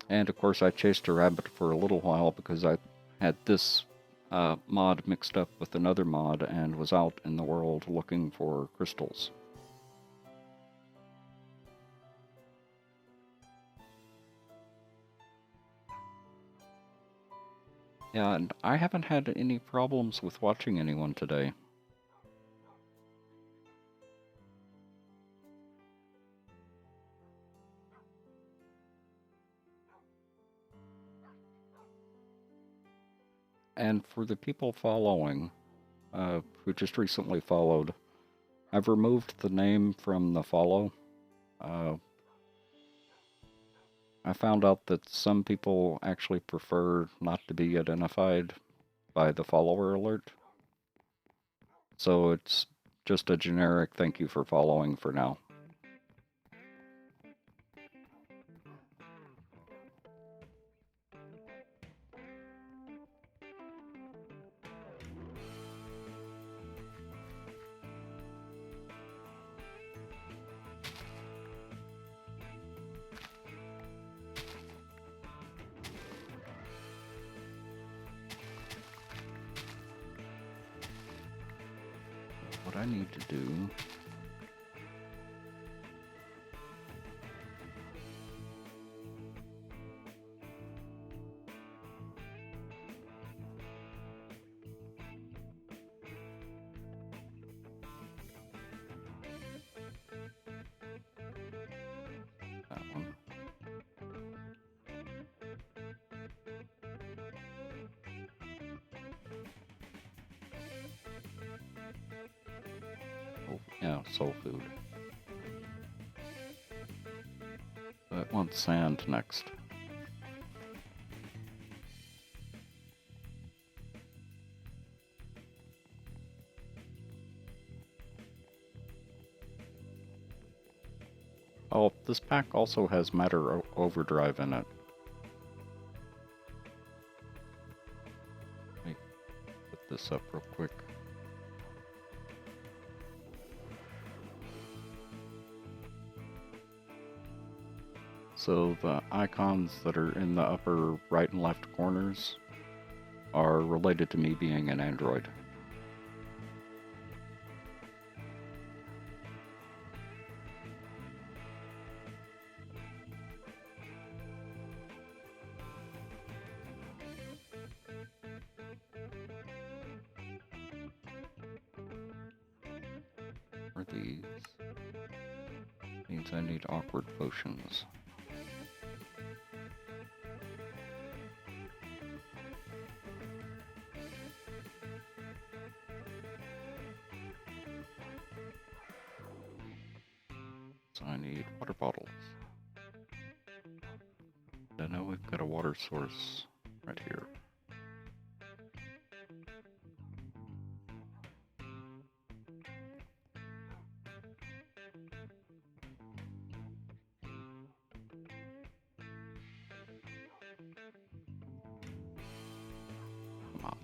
Speaker 1: And of course I chased a rabbit for a little while because I had this mod mixed up with another mod and was out in the world looking for crystals. Yeah, and I haven't had any problems with watching anyone today. And for the people following, who just recently followed, I've removed the name from the follow. I found out that some people actually prefer not to be identified by the follower alert. So it's just a generic thank you for following for now. What I need to do that one. Oh, yeah, soul food. But want sand next. Oh, this pack also has matter overdrive in it. Let me put this up real quick. So the icons that are in the upper right and left corners are related to me being an android. Are these? Means I need awkward potions. So I need water bottles. I know we've got a water source right here. Come on.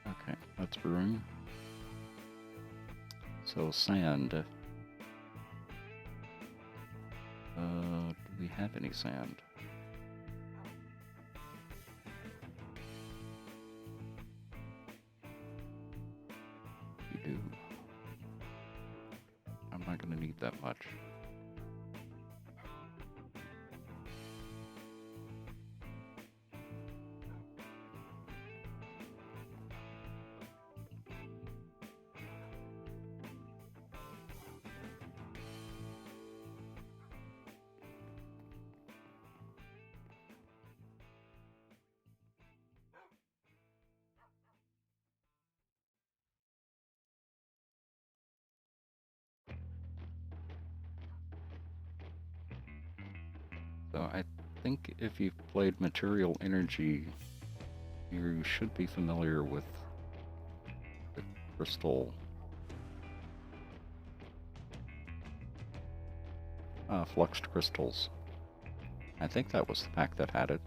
Speaker 1: Okay, that's brewing. So sand. Do we have any sand? We do. I'm not gonna need that much. think if you've played Material Energy, you should be familiar with the crystal fluxed crystals. I think that was the pack that had it.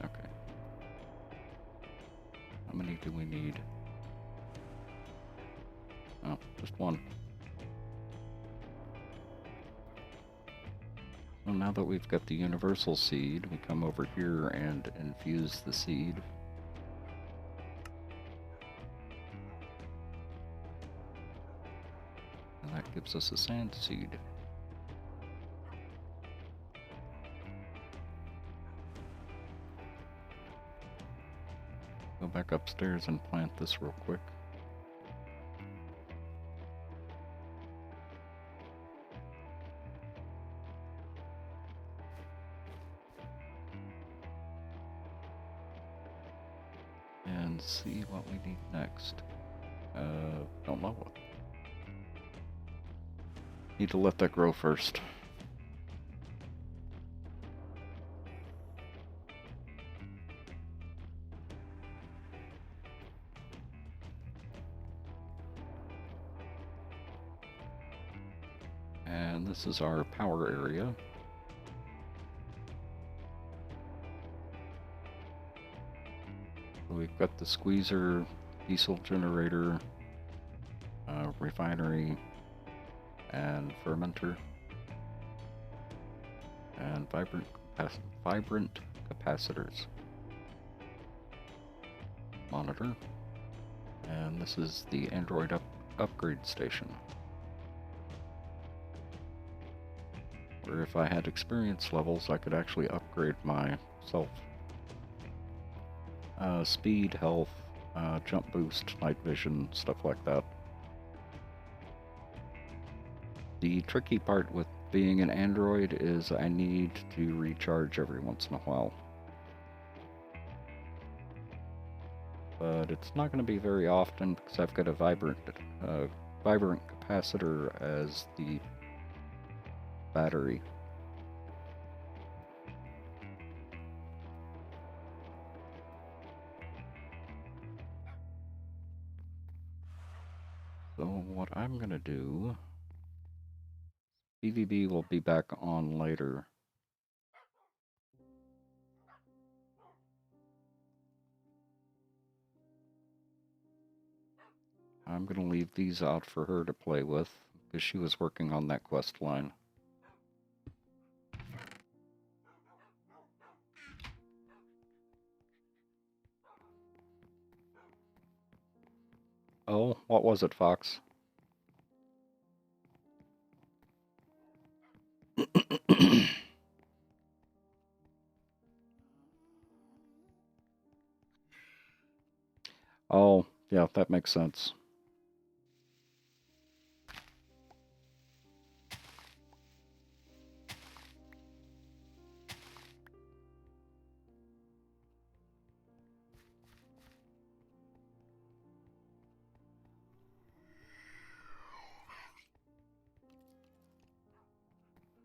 Speaker 1: Okay. How many do we need? Oh, just one. Well, now that we've got the universal seed, we come over here and infuse the seed. And that gives us a sand seed. Go back upstairs and plant this real quick. And see what we need next. Don't know what. Need to let that grow first. And this is our power area. So we've got the squeezer, diesel generator, refinery, and fermenter, and vibrant capacitors. Monitor. And this is the Android upgrade station, where if I had experience levels, I could actually upgrade myself. Speed, health, jump boost, night vision, stuff like that. The tricky part with being an android is I need to recharge every once in a while. But it's not going to be very often because I've got a vibrant capacitor as the battery. So what I'm going to do, BVB will be back on later. I'm going to leave these out for her to play with because she was working on that quest line. Oh, what was it, Fox? Oh, yeah, that makes sense.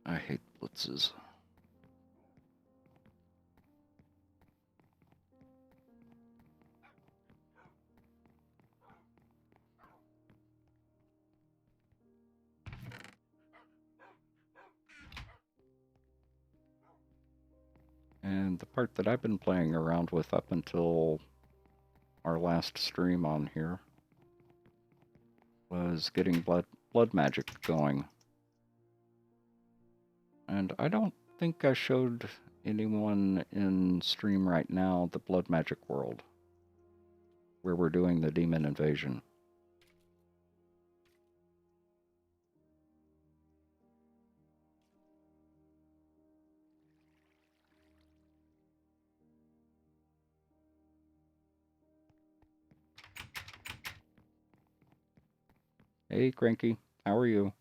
Speaker 1: I hate blitzes. And the part that I've been playing around with up until our last stream on here was getting blood magic going. And I don't think I showed anyone in stream right now the blood magic world, where we're doing the demon invasion. Hey, Cranky, how are you?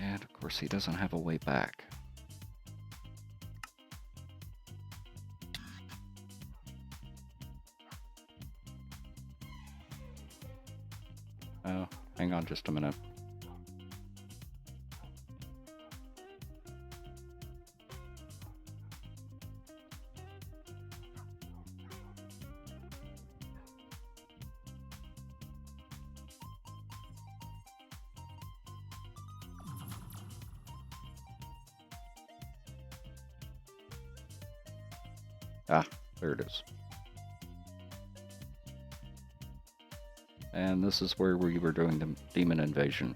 Speaker 1: And of course he doesn't have a way back. Oh, hang on just a minute. Ah, there it is. And this is where we were doing the demon invasion.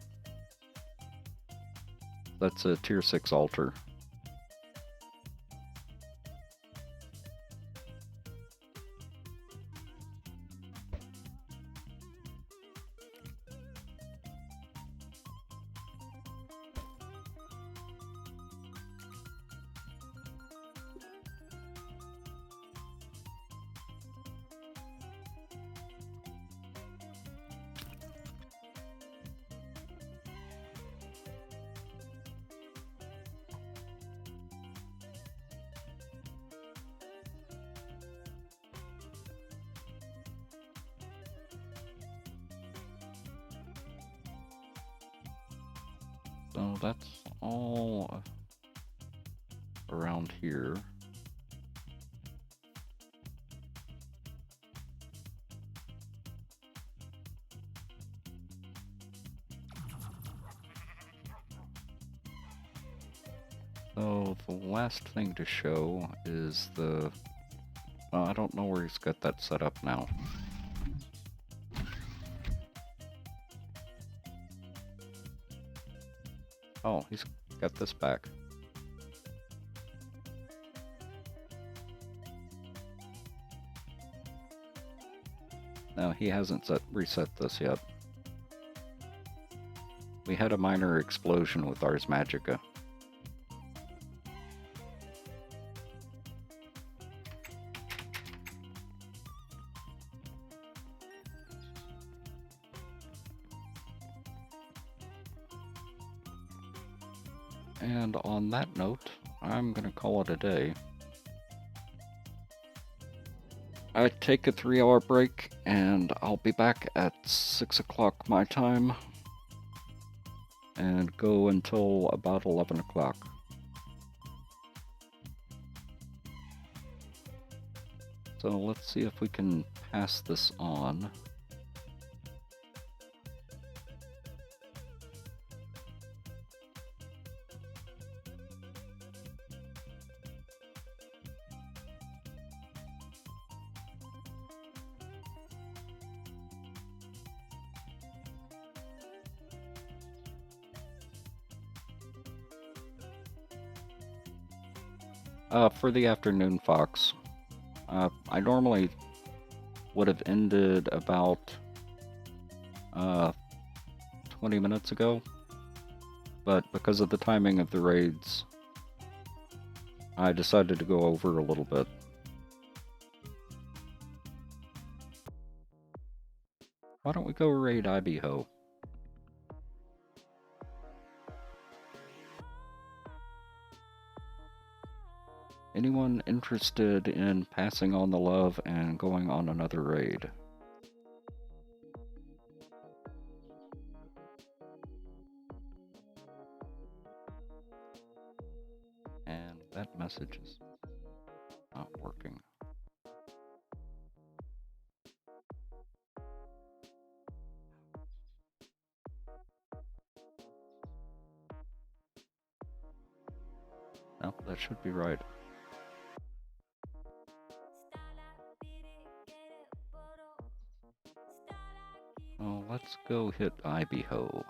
Speaker 1: That's a tier 6 altar. So that's all around here. So the last thing to show is the... I don't know where he's got that set up now. Oh, he's got this back. No, he hasn't reset this yet. We had a minor explosion with Ars Magica. And on that note, I'm gonna call it a day. I take a 3-hour break, and I'll be back at 6 o'clock my time, and go until about 11 o'clock. So let's see if we can pass this on. For the afternoon Fox, I normally would have ended about 20 minutes ago, but because of the timing of the raids, I decided to go over a little bit. Why don't we go raid Ibiho? Anyone interested in passing on the love and going on another raid? And that message is not working. No, that should be right. Oh, let's go hit Ibiho.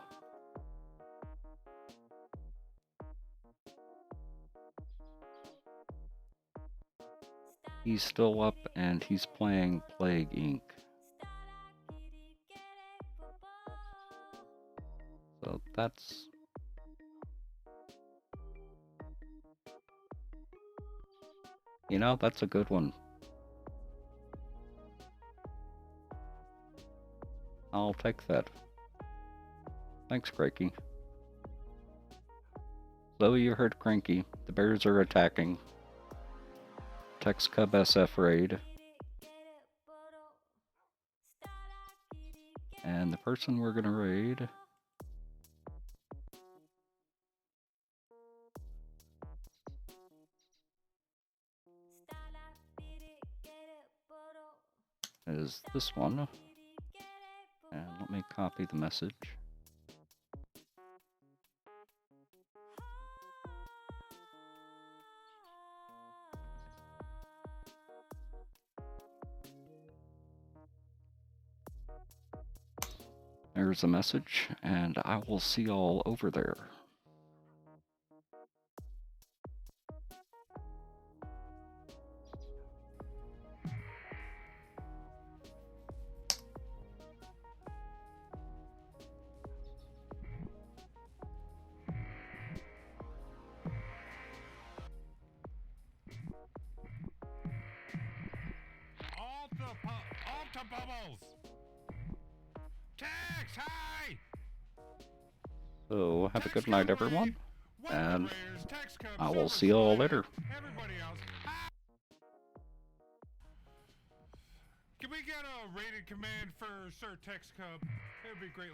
Speaker 1: He's still up and he's playing Plague Inc. So that's... You know, that's a good one. I'll take that. Thanks, Craigie. Chloe, you heard Cranky. The bears are attacking. Tex Cub SF raid. And the person we're gonna raid is this one. And let me copy the message. There's a message, and I will see y'all over there.
Speaker 3: Alta bubbles! Tax high!
Speaker 1: So, have a good night, everyone, and
Speaker 3: Tax Cub,
Speaker 1: I will
Speaker 3: Silver
Speaker 1: see y'all
Speaker 3: Slider,
Speaker 1: later.
Speaker 3: Everybody else. Can we get a rated command for Sir Tex Cub? It would be greatly